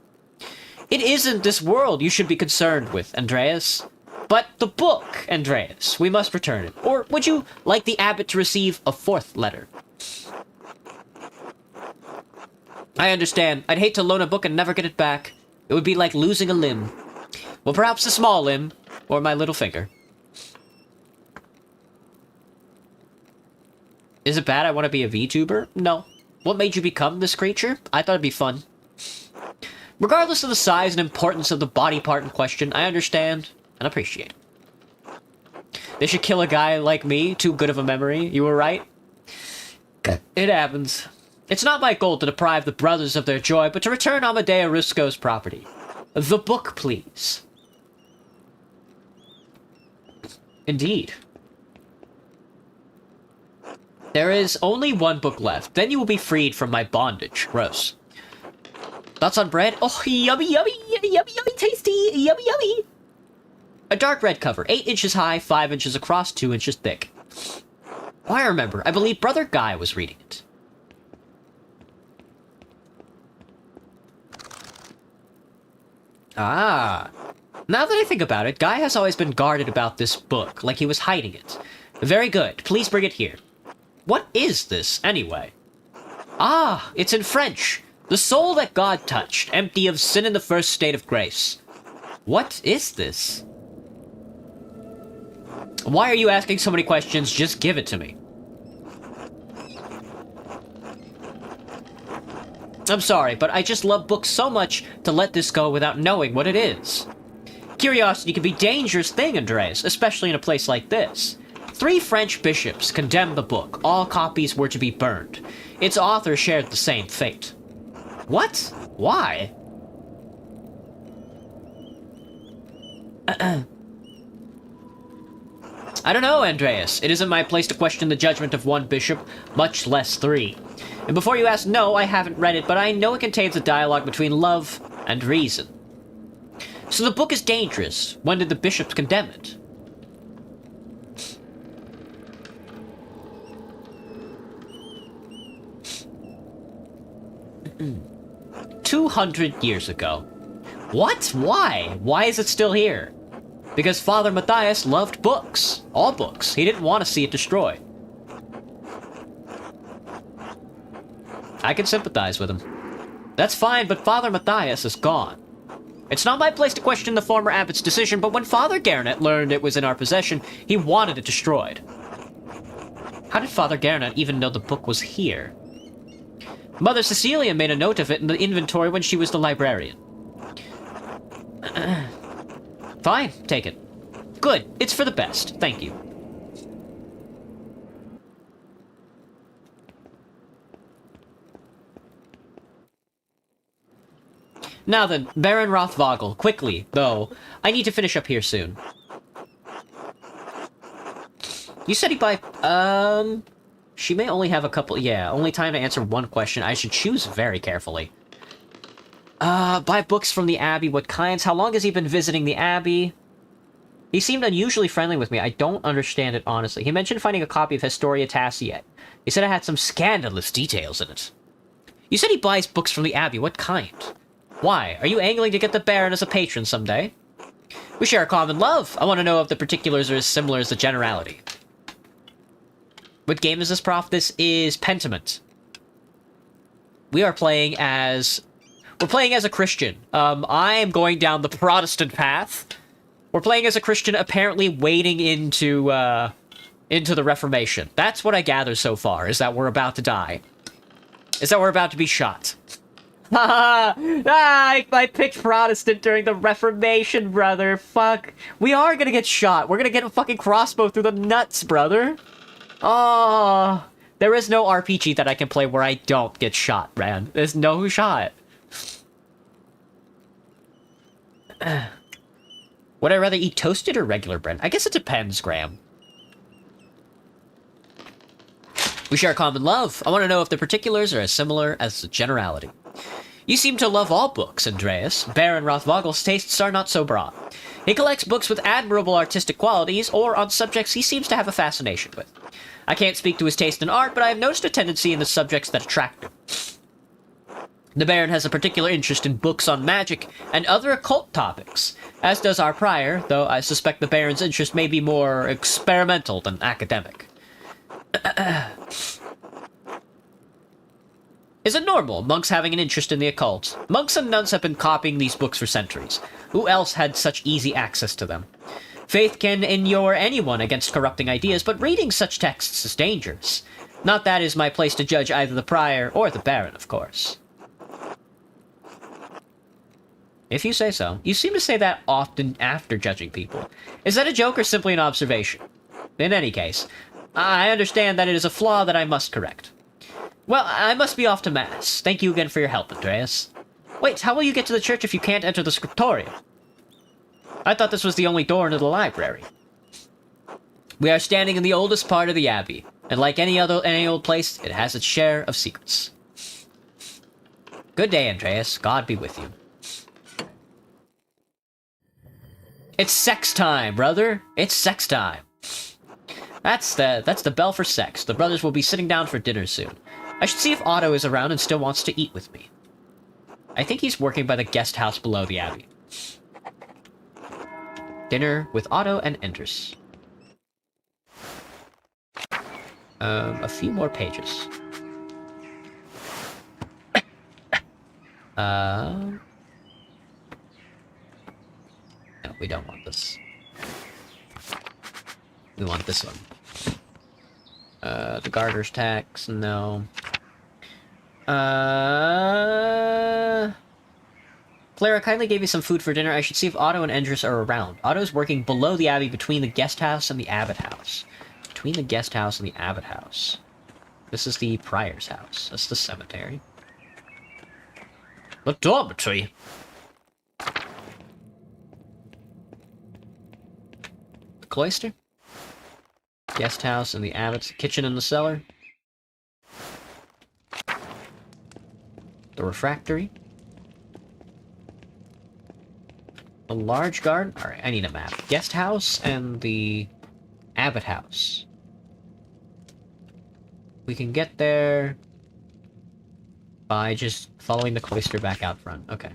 Speaker 1: It isn't this world you should be concerned with, Andreas. But the book, Andreas, we must return it. Or would you like the abbot to receive a 4th letter? I understand. I'd hate to loan a book and never get it back. It would be like losing a limb. Well, perhaps a small limb, or my little finger. Is it bad I want to be a VTuber? No. What made you become this creature? I thought it'd be fun. Regardless of the size and importance of the body part in question, I understand and appreciate it. They should kill a guy like me, too good of a memory. You were right. It happens. It's not my goal to deprive the brothers of their joy, but to return Amadeo Rusco's property. The book, please. Indeed. There is only one book left. Then you will be freed from my bondage. Gross. Thoughts on bread? Oh, yummy, yummy, yummy, yummy, yummy, tasty, yummy, yummy. A dark red cover, 8 inches high, 5 inches across, 2 inches thick. Oh, I remember. I believe Brother Guy was reading it. Ah. Now that I think about it, Guy has always been guarded about this book, like he was hiding it. Very good. Please bring it here. What is this, anyway? Ah, it's in French. The soul that God touched, empty of sin in the first state of grace. What is this? Why are you asking so many questions? Just give it to me. I'm sorry, but I just love books so much to let this go without knowing what it is. Curiosity can be a dangerous thing, Andreas, especially in a place like this. 3 French bishops condemned the book. All copies were to be burned. Its author shared the same fate. What? Why? I don't know, Andreas. It isn't my place to question the judgment of one bishop, much less 3. And before you ask, no, I haven't read it, but I know it contains a dialogue between love and reason. So the book is dangerous. When did the bishops condemn it? 200 years ago. What? Why? Why is it still here? Because Father Matthias loved books. All books. He didn't want to see it destroyed. I can sympathize with him. That's fine, but Father Matthias is gone. It's not my place to question the former abbot's decision, but when Father Garnet learned it was in our possession, he wanted it destroyed. How did Father Garnet even know the book was here? Mother Cecilia made a note of it in the inventory when she was the librarian. Fine, take it. Good, it's for the best, thank you. Now then, Baron Rothvogel, quickly, though. I need to finish up here soon. You said he'd buy... She may only have a couple... Yeah, only time to answer one question. I should choose very carefully. Buy books from the Abbey. What kinds? How long has he been visiting the Abbey? He seemed unusually friendly with me. I don't understand it, honestly. He mentioned finding a copy of Historia Taciet. He said it had some scandalous details in it. You said he buys books from the Abbey. What kind? Why? Are you angling to get the Baron as a patron someday? We share a common love. I want to know if the particulars are as similar as the generality. What game is this, Prof? This is Pentiment. We are playing as... We're playing as a Christian. I am going down the Protestant path. We're playing as a Christian, apparently wading into the Reformation. That's what I gather so far, is that we're about to die. Is that we're about to be shot. I picked Protestant during the Reformation, brother. Fuck. We are gonna get shot. We're gonna get a fucking crossbow through the nuts, brother. Oh, there is no RPG that I can play where I don't get shot, man. There's no shot. Would I rather eat toasted or regular bread? I guess it depends, Graham. We share a common love. I want to know if the particulars are as similar as the generality. You seem to love all books, Andreas. Baron Rothvogel's tastes are not so broad. He collects books with admirable artistic qualities, or on subjects he seems to have a fascination with. I can't speak to his taste in art, but I have noticed a tendency in the subjects that attract him. The Baron has a particular interest in books on magic and other occult topics, as does our prior, though I suspect the Baron's interest may be more experimental than academic. Is it normal, monks having an interest in the occult? Monks and nuns have been copying these books for centuries. Who else had such easy access to them? Faith can inure anyone against corrupting ideas, but reading such texts is dangerous. Not that is my place to judge either the prior or the Baron, of course. If you say so. You seem to say that often after judging people. Is that a joke or simply an observation? In any case, I understand that it is a flaw that I must correct. Well, I must be off to Mass. Thank you again for your help, Andreas. Wait, how will you get to the church if you can't enter the scriptorium? I thought this was the only door into the library. We are standing in the oldest part of the Abbey, and like any old place, it has its share of secrets. Good day, Andreas. God be with you. It's sex time, brother. It's sex time. That's the bell for sex. The brothers will be sitting down for dinner soon. I should see if Otto is around and still wants to eat with me. I think he's working by the guest house below the Abbey. Dinner with Otto and Enders. A few more pages. No, we don't want this. We want this one. The garter's tax, no. Clara kindly gave me some food for dinner. I should see if Otto and Endres are around. Otto's working below the Abbey between the guest house and the Abbot house. Between the guest house and the Abbot house. This is the Prior's house. That's the cemetery. The dormitory. The cloister. Guest house and the Abbot's kitchen in the cellar. The refractory. A large garden? Alright, I need a map. Guest house and the Abbot house. We can get there by just following the cloister back out front. Okay.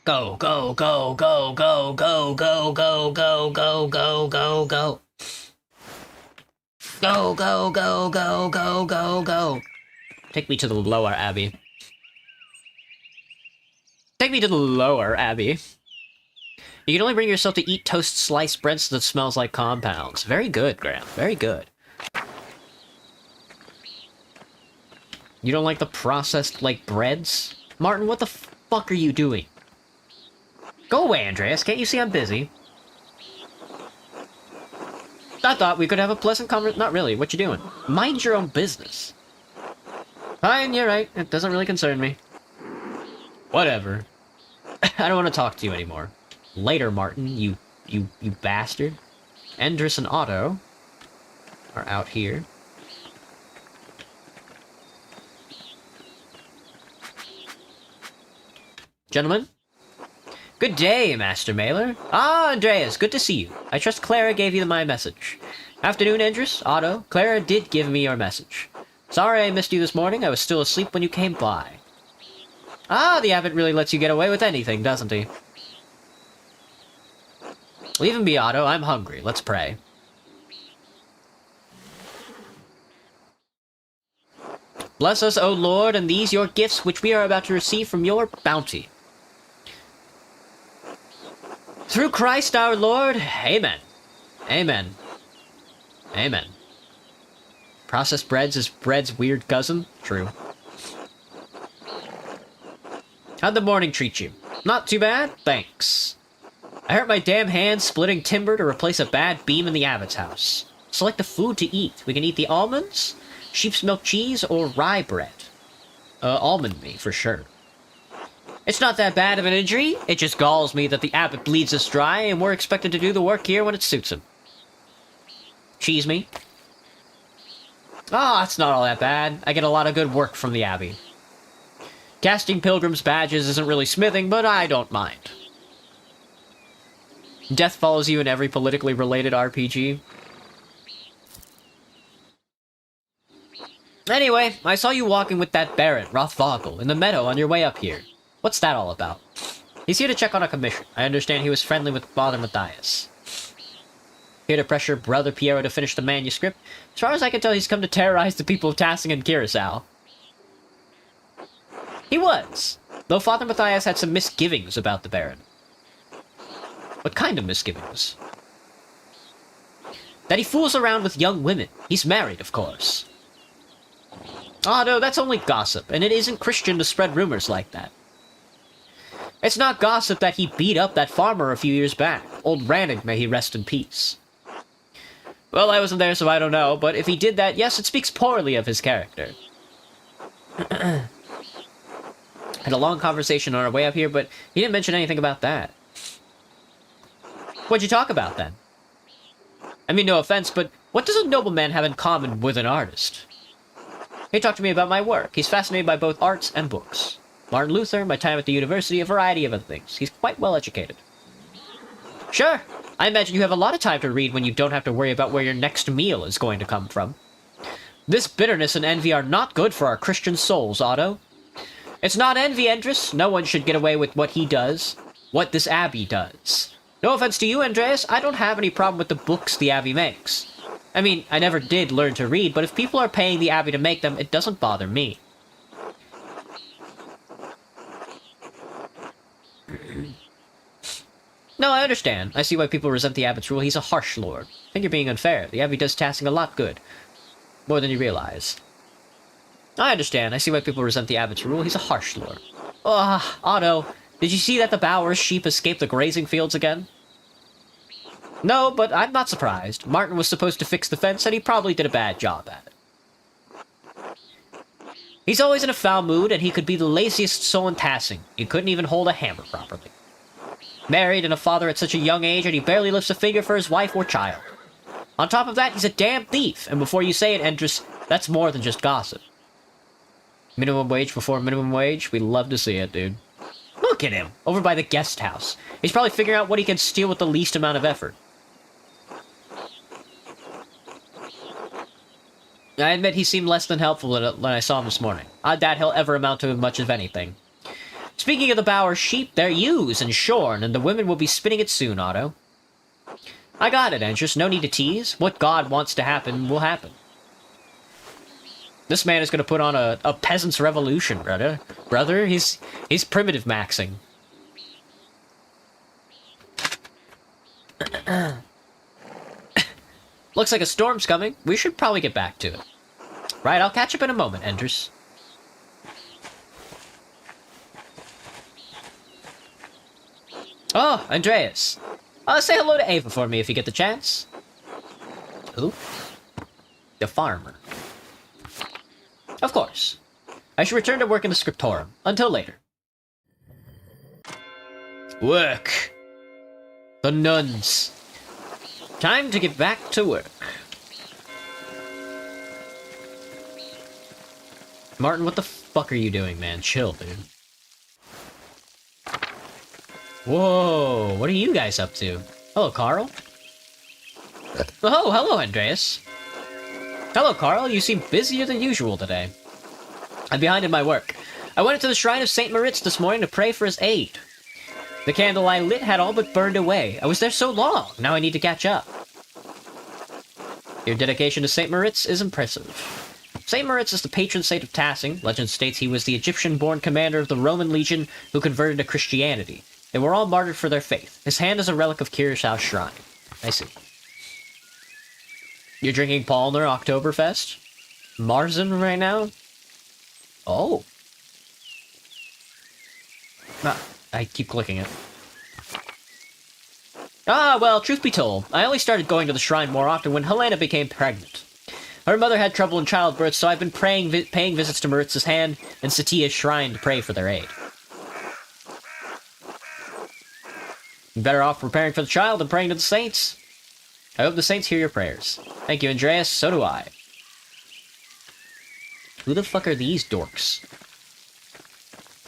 Speaker 1: Go, go, go, go, go, go, go, go, go, go, go, go, go. Go, go, go, go, go, go, go. Take me to the lower Abbey. Take me to the lower Abbey. You can only bring yourself to eat toast sliced breads that smells like compounds. Very good, Graham. Very good. You don't like the processed, like, breads? Martin, what the fuck are you doing? Go away, Andreas. Can't you see I'm busy? I thought we could have a pleasant conversation. Not really. What you doing? Mind your own business. Fine, you're right. It doesn't really concern me. Whatever. I don't want to talk to you anymore. Later, Martin, you bastard. Endres and Otto are out here. Gentlemen? Good day, Master Mailer. Ah, Andreas, good to see you. I trust Clara gave you my message. Afternoon, Endres, Otto. Clara did give me your message. Sorry I missed you this morning. I was still asleep when you came by. Ah, the Abbot really lets you get away with anything, doesn't he? Leave him be, Otto. I'm hungry. Let's pray. Bless us, O Lord, and these your gifts which we are about to receive from your bounty. Through Christ our Lord, amen. Amen. Amen. Processed breads is bread's weird cousin? True. How'd the morning treat you? Not too bad, thanks. I hurt my damn hand splitting timber to replace a bad beam in the Abbot's house. Select the food to eat. We can eat the almonds, sheep's milk cheese, or rye bread. Almond meat, for sure. It's not that bad of an injury. It just galls me that the Abbot bleeds us dry, and we're expected to do the work here when it suits him. Cheese meat. Ah, it's not all that bad. I get a lot of good work from the Abbey. Casting pilgrims' badges isn't really smithing, but I don't mind. Death follows you in every politically related RPG. Anyway, I saw you walking with that Baron, Rothvogel, in the meadow on your way up here. What's that all about? He's here to check on a commission. I understand he was friendly with Father Matthias. Here to pressure Brother Piero to finish the manuscript. As far as I can tell, he's come to terrorize the people of Tassing and Curacao. He was, though Father Matthias had some misgivings about the Baron. What kind of misgivings? That he fools around with young women. He's married, of course. Ah, no, that's only gossip, and it isn't Christian to spread rumors like that. It's not gossip that he beat up that farmer a few years back. Old Rannig, may he rest in peace. Well, I wasn't there, so I don't know, but if he did that, yes, it speaks poorly of his character. Had a long conversation on our way up here, but he didn't mention anything about that. What'd you talk about, then? I mean, no offense, but what does a nobleman have in common with an artist? He talked to me about my work. He's fascinated by both arts and books. Martin Luther, my time at the university, a variety of other things. He's quite well educated. Sure. I imagine you have a lot of time to read when you don't have to worry about where your next meal is going to come from. This bitterness and envy are not good for our Christian souls, Otto. It's not envy, Andres. No one should get away with what he does. What this Abbey does. No offense to you, Andreas. I don't have any problem with the books the Abbey makes. I mean, I never did learn to read, but if people are paying the Abbey to make them, it doesn't bother me. No, I understand. I see why people resent the Abbot's rule. He's a harsh lord. I think you're being unfair. The Abbey does Tassing a lot good. More than you realize. I understand. I see why people resent the Abbot's rule. He's a harsh lord. Ugh, Otto, did you see that the Bowers sheep escaped the grazing fields again? No, but I'm not surprised. Martin was supposed to fix the fence, and he probably did a bad job at it. He's always in a foul mood, and he could be the laziest soul in Tassing. He couldn't even hold a hammer properly. Married and a father at such a young age, and he barely lifts a finger for his wife or child. On top of that, he's a damn thief, and before you say it, Andres, that's more than just gossip. Minimum wage before minimum wage? We love to see it, dude. Look at him, over by the guest house. He's probably figuring out what he can steal with the least amount of effort. I admit he seemed less than helpful when I saw him this morning. I doubt he'll ever amount to much of anything. Speaking of the Bower sheep, they're ewes and shorn, and the women will be spinning it soon, Otto. I got it, Andres. No need to tease. What God wants to happen will happen. This man is going to put on a peasant's revolution, brother. Brother, he's primitive maxing. Looks like a storm's coming. We should probably get back to it. Right, I'll catch up in a moment, Andres. Oh, Andreas. Say hello to Ava for me if you get the chance. Who? The farmer. Of course. I should return to work in the scriptorium. Until later. Work. The nuns. Time to get back to work. Martin, what the fuck are you doing, man? Chill, dude. Whoa, what are you guys up to? Hello, Carl. Oh, hello, Andreas. Hello, Carl. You seem busier than usual today. I'm behind in my work. I went into the shrine of St. Moritz this morning to pray for his aid. The candle I lit had all but burned away. I was there so long. Now I need to catch up. Your dedication to St. Moritz is impressive. St. Moritz is the patron saint of Tassing. Legend states he was the Egyptian-born commander of the Roman legion who converted to Christianity. They were all martyred for their faith. His hand is a relic of Curacao Shrine. I see. You're drinking Paulner Oktoberfest? Marzen right now? Oh. Ah, I keep clicking it. Ah, well, truth be told, I only started going to the shrine more often when Helena became pregnant. Her mother had trouble in childbirth, so I've been paying visits to Maritz's hand and Satia's shrine to pray for their aid. You're better off preparing for the child than praying to the saints. I hope the saints hear your prayers. Thank you, Andreas. So do I. Who the fuck are these dorks?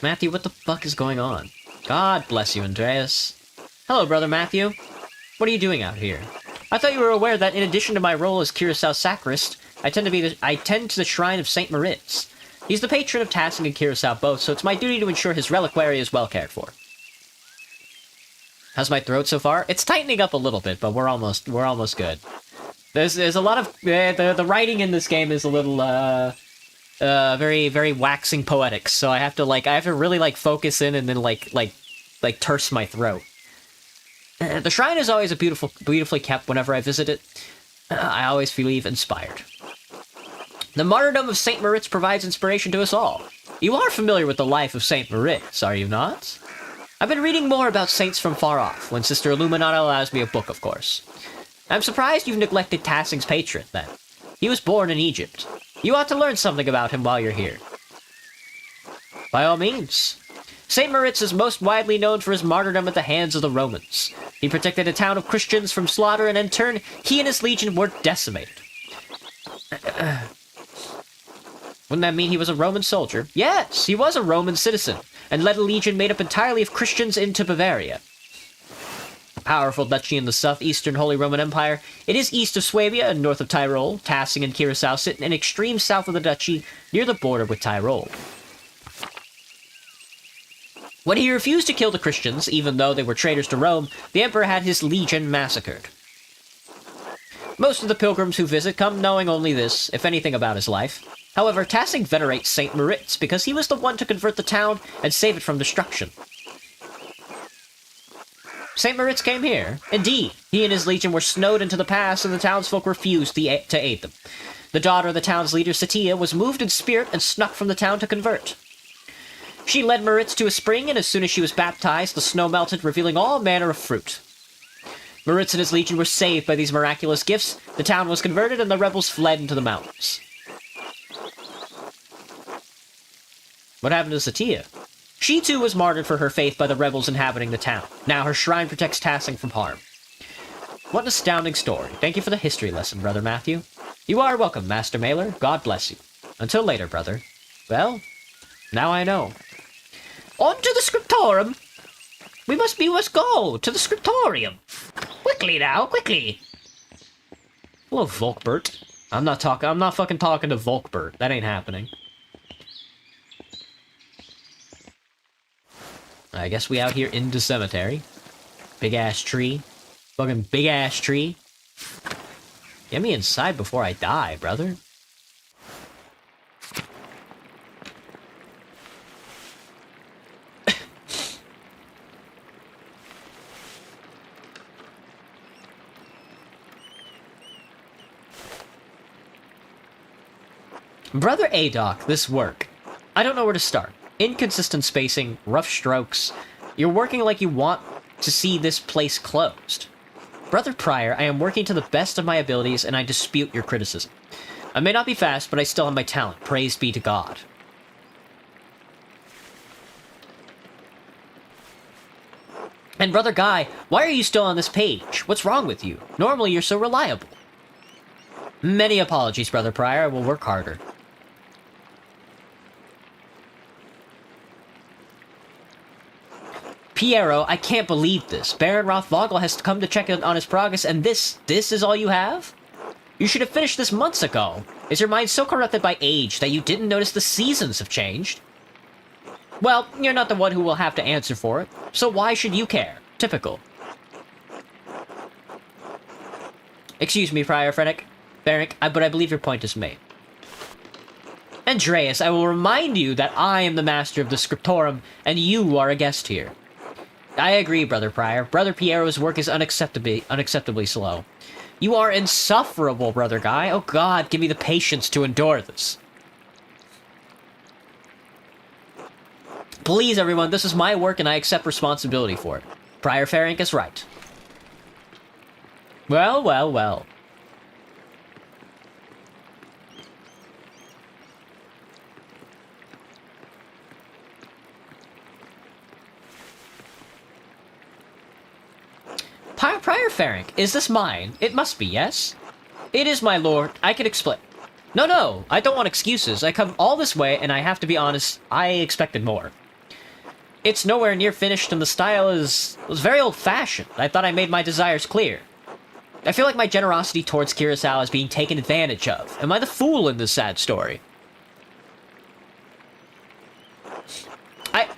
Speaker 1: Matthew, what the fuck is going on? God bless you, Andreas. Hello, Brother Matthew. What are you doing out here? I thought you were aware that in addition to my role as Curacao sacrist, I tend to the shrine of St. Moritz. He's the patron of Tassing and Curacao both, so it's my duty to ensure his reliquary is well cared for. How's my throat so far? It's tightening up a little bit, but we're almost good. There's a lot of the writing in this game is a little very very waxing poetic, so I have to really focus in and then like terse my throat. The shrine is always beautifully kept whenever I visit it. I always feel inspired. The martyrdom of St. Moritz provides inspiration to us all. You are familiar with the life of St. Moritz, are you not? I've been reading more about saints from far off, when Sister Illuminata allows me a book, of course. I'm surprised you've neglected Tassing's patron, then. He was born in Egypt. You ought to learn something about him while you're here. By all means. St. Moritz is most widely known for his martyrdom at the hands of the Romans. He protected a town of Christians from slaughter, and in turn, he and his legion were decimated. Wouldn't that mean he was a Roman soldier? Yes, he was a Roman citizen, and led a legion made up entirely of Christians into Bavaria. A powerful duchy in the southeastern Holy Roman Empire, it is east of Swabia and north of Tyrol. Tassing and Curacao sit in extreme south of the duchy, near the border with Tyrol. When he refused to kill the Christians, even though they were traitors to Rome, the emperor had his legion massacred. Most of the pilgrims who visit come knowing only this, if anything, about his life. However, Tassing venerates St. Moritz because he was the one to convert the town and save it from destruction. St. Moritz came here. Indeed, he and his legion were snowed into the pass, and the townsfolk refused to aid them. The daughter of the town's leader, Satia, was moved in spirit and snuck from the town to convert. She led Moritz to a spring, and as soon as she was baptized, the snow melted, revealing all manner of fruit. Moritz and his legion were saved by these miraculous gifts, the town was converted, and the rebels fled into the mountains. What happened to Satia? She too was martyred for her faith by the rebels inhabiting the town. Now her shrine protects Tassing from harm. What an astounding story. Thank you for the history lesson, Brother Matthew. You are welcome, Master Mailer. God bless you. Until later, brother. Well, now I know. On to the scriptorium! We must go to the scriptorium! Quickly now, quickly! Hello, Volkbert. I'm not fucking talking to Volkbert. That ain't happening. I guess we out here in the cemetery. Big-ass tree. Fucking big-ass tree. Get me inside before I die, brother. Brother Adoc, this work. I don't know where to start. Inconsistent spacing, rough strokes. You're working like you want to see this place closed. Brother Prior, I am working to the best of my abilities, and I dispute your criticism. I may not be fast, but I still have my talent. Praise be to God. And Brother Guy, why are you still on this page? What's wrong with you? Normally you're so reliable. Many apologies, Brother Prior. I will work harder. Piero, I can't believe this. Baron Rothvogel has come to check on his progress, and this is all you have? You should have finished this months ago. Is your mind so corrupted by age that you didn't notice the seasons have changed? Well, you're not the one who will have to answer for it, so why should you care? Typical. Excuse me, Prior Frederick, but I believe your point is made. Andreas, I will remind you that I am the master of the scriptorum, and you are a guest here. I agree, Brother Prior. Brother Piero's work is unacceptably slow. You are insufferable, Brother Guy. Oh God, give me the patience to endure this. Please, everyone, this is my work and I accept responsibility for it. Prior Ferenc is right. Well, well, well. Prior Ferenc, is this mine? It must be, yes? It is, my lord. I can explain. No, I don't want excuses. I come all this way, and I have to be honest, I expected more. It's nowhere near finished, and the style was very old-fashioned. I thought I made my desires clear. I feel like my generosity towards Curacao is being taken advantage of. Am I the fool in this sad story?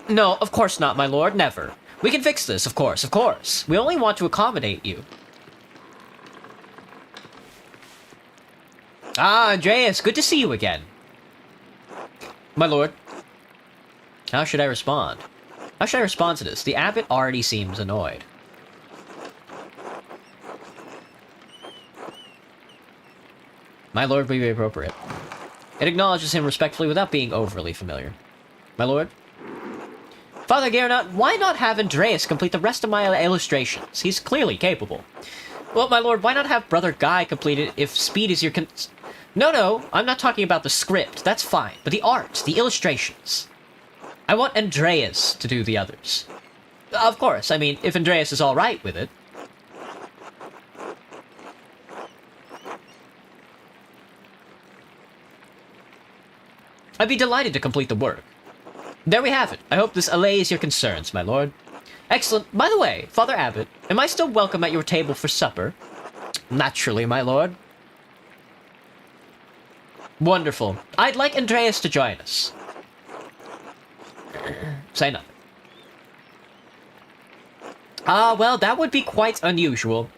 Speaker 1: No, of course not, my lord, never. We can fix this, of course. We only want to accommodate you. Ah, Andreas, good to see you again. My lord. How should I respond? How should I respond to this? The abbot already seems annoyed. My lord would be appropriate. It acknowledges him respectfully without being overly familiar. My lord? Father Gernot, why not have Andreas complete the rest of my illustrations? He's clearly capable. Well, my lord, why not have Brother Guy complete it if speed is your No, I'm not talking about the script. That's fine. But the art, the illustrations. I want Andreas to do the others. Of course, I mean, if Andreas is alright with it. I'd be delighted to complete the work. There we have it. I hope this allays your concerns, my lord. Excellent. By the way, Father Abbot, am I still welcome at your table for supper? Naturally, my lord. Wonderful. I'd like Andreas to join us. Say nothing. Ah, well, that would be quite unusual.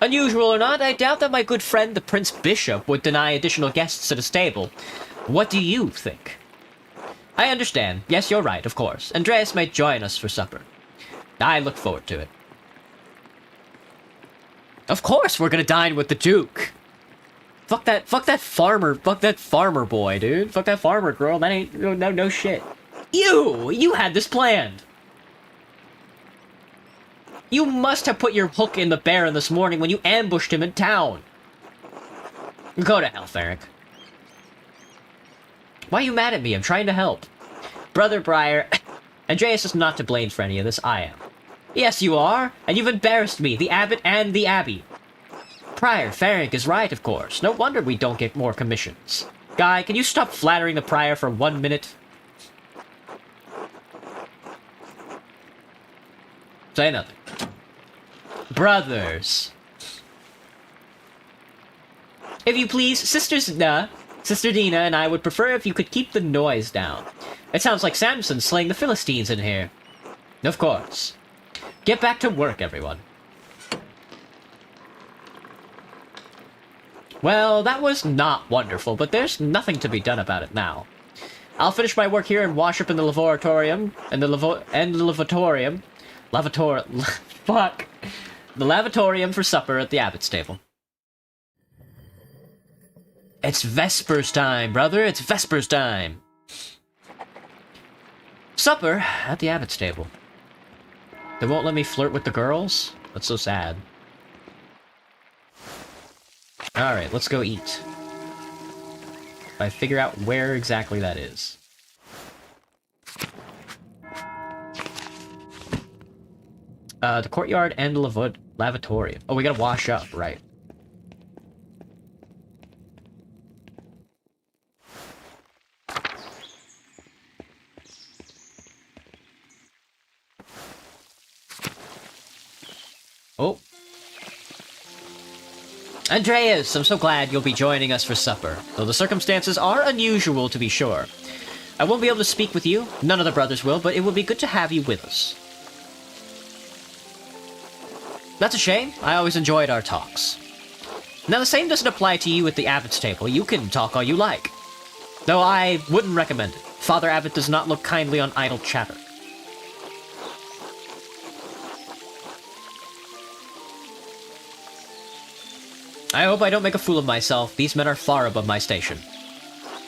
Speaker 1: Unusual or not, I doubt that my good friend the Prince Bishop would deny additional guests at his table. What do you think? I understand. Yes, you're right, of course. Andreas might join us for supper. I look forward to it. Of course we're gonna dine with the Duke. Fuck that farmer boy, dude. Fuck that farmer girl. That ain't, no shit. You had this planned. You must have put your hook in the Baron this morning when you ambushed him in town. Go to hell, Ferric. Why are you mad at me? I'm trying to help. Brother Briar, Andreas is not to blame for any of this, I am. Yes, you are, and you've embarrassed me, the Abbot and the Abbey. Prior, Ferric is right, of course. No wonder we don't get more commissions. Guy, can you stop flattering the Prior for 1 minute? Say nothing. Brothers. If you please, Sister Dina and I would prefer if you could keep the noise down. It sounds like Samson slaying the Philistines in here. Of course. Get back to work, everyone. Well, that was not wonderful, but there's nothing to be done about it now. I'll finish my work here and wash up in the lavatorium, fuck. The lavatorium for supper at the Abbot's table. It's Vespers time, brother. It's Vespers time. Supper at the Abbot's table. They won't let me flirt with the girls? That's so sad. Alright, let's go eat. If I figure out where exactly that is. The courtyard and lavatorium. Oh, we gotta wash up, right. Oh. Andreas, I'm so glad you'll be joining us for supper, though the circumstances are unusual to be sure. I won't be able to speak with you, none of the brothers will, but it will be good to have you with us. That's a shame. I always enjoyed our talks. Now, the same doesn't apply to you at the Abbot's table. You can talk all you like. Though I wouldn't recommend it. Father Abbot does not look kindly on idle chatter. I hope I don't make a fool of myself. These men are far above my station.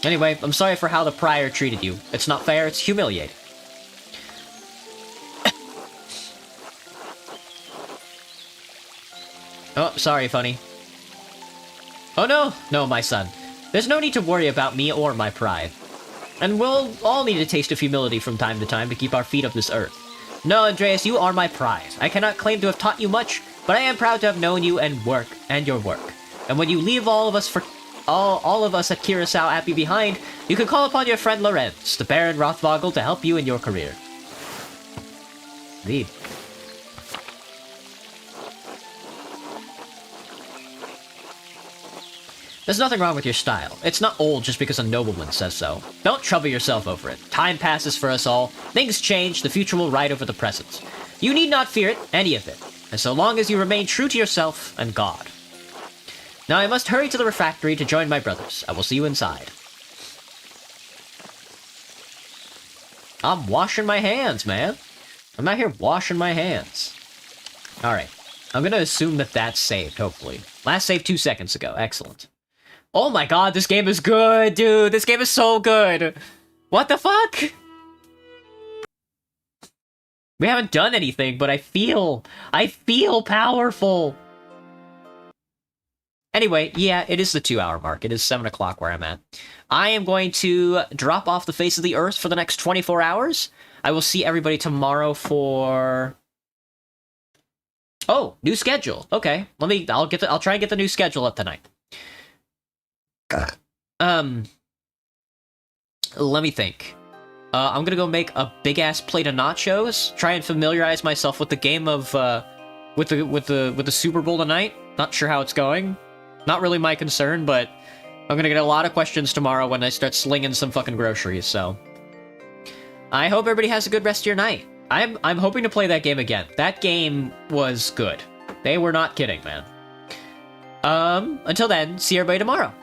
Speaker 1: Anyway, I'm sorry for how the Prior treated you. It's not fair, it's humiliating. Oh, sorry, funny. Oh no, no, my son. There's no need to worry about me or my pride. And we'll all need a taste of humility from time to time to keep our feet off this earth. No, Andreas, you are my pride. I cannot claim to have taught you much, but I am proud to have known you and your work. And when you leave all of us at Curacao Abbey behind, you can call upon your friend Lorenz, the Baron Rothvogel, to help you in your career. Indeed. There's nothing wrong with your style. It's not old just because a nobleman says so. Don't trouble yourself over it. Time passes for us all. Things change. The future will ride over the present. You need not fear it, any of it. And so long as you remain true to yourself and God. Now I must hurry to the refectory to join my brothers. I will see you inside. I'm washing my hands, man. I'm out here washing my hands. Alright. I'm gonna assume that that's saved, hopefully. Last save 2 seconds ago. Excellent. Oh my god, this game is good, dude. This game is so good. What the fuck? We haven't done anything, but I feel powerful. Anyway, yeah, it is the 2-hour mark. It is 7 o'clock where I'm at. I am going to drop off the face of the earth for the next 24 hours. I will see everybody tomorrow for... Oh, new schedule. Okay, I'll try and get the new schedule up tonight. Let me think. I'm gonna go make a big ass plate of nachos. Try and familiarize myself with the game of with the Super Bowl tonight. Not sure how it's going. Not really my concern, but I'm gonna get a lot of questions tomorrow when I start slinging some fucking groceries. So I hope everybody has a good rest of your night. I'm hoping to play that game again. That game was good. They were not kidding, man. Until then, see everybody tomorrow.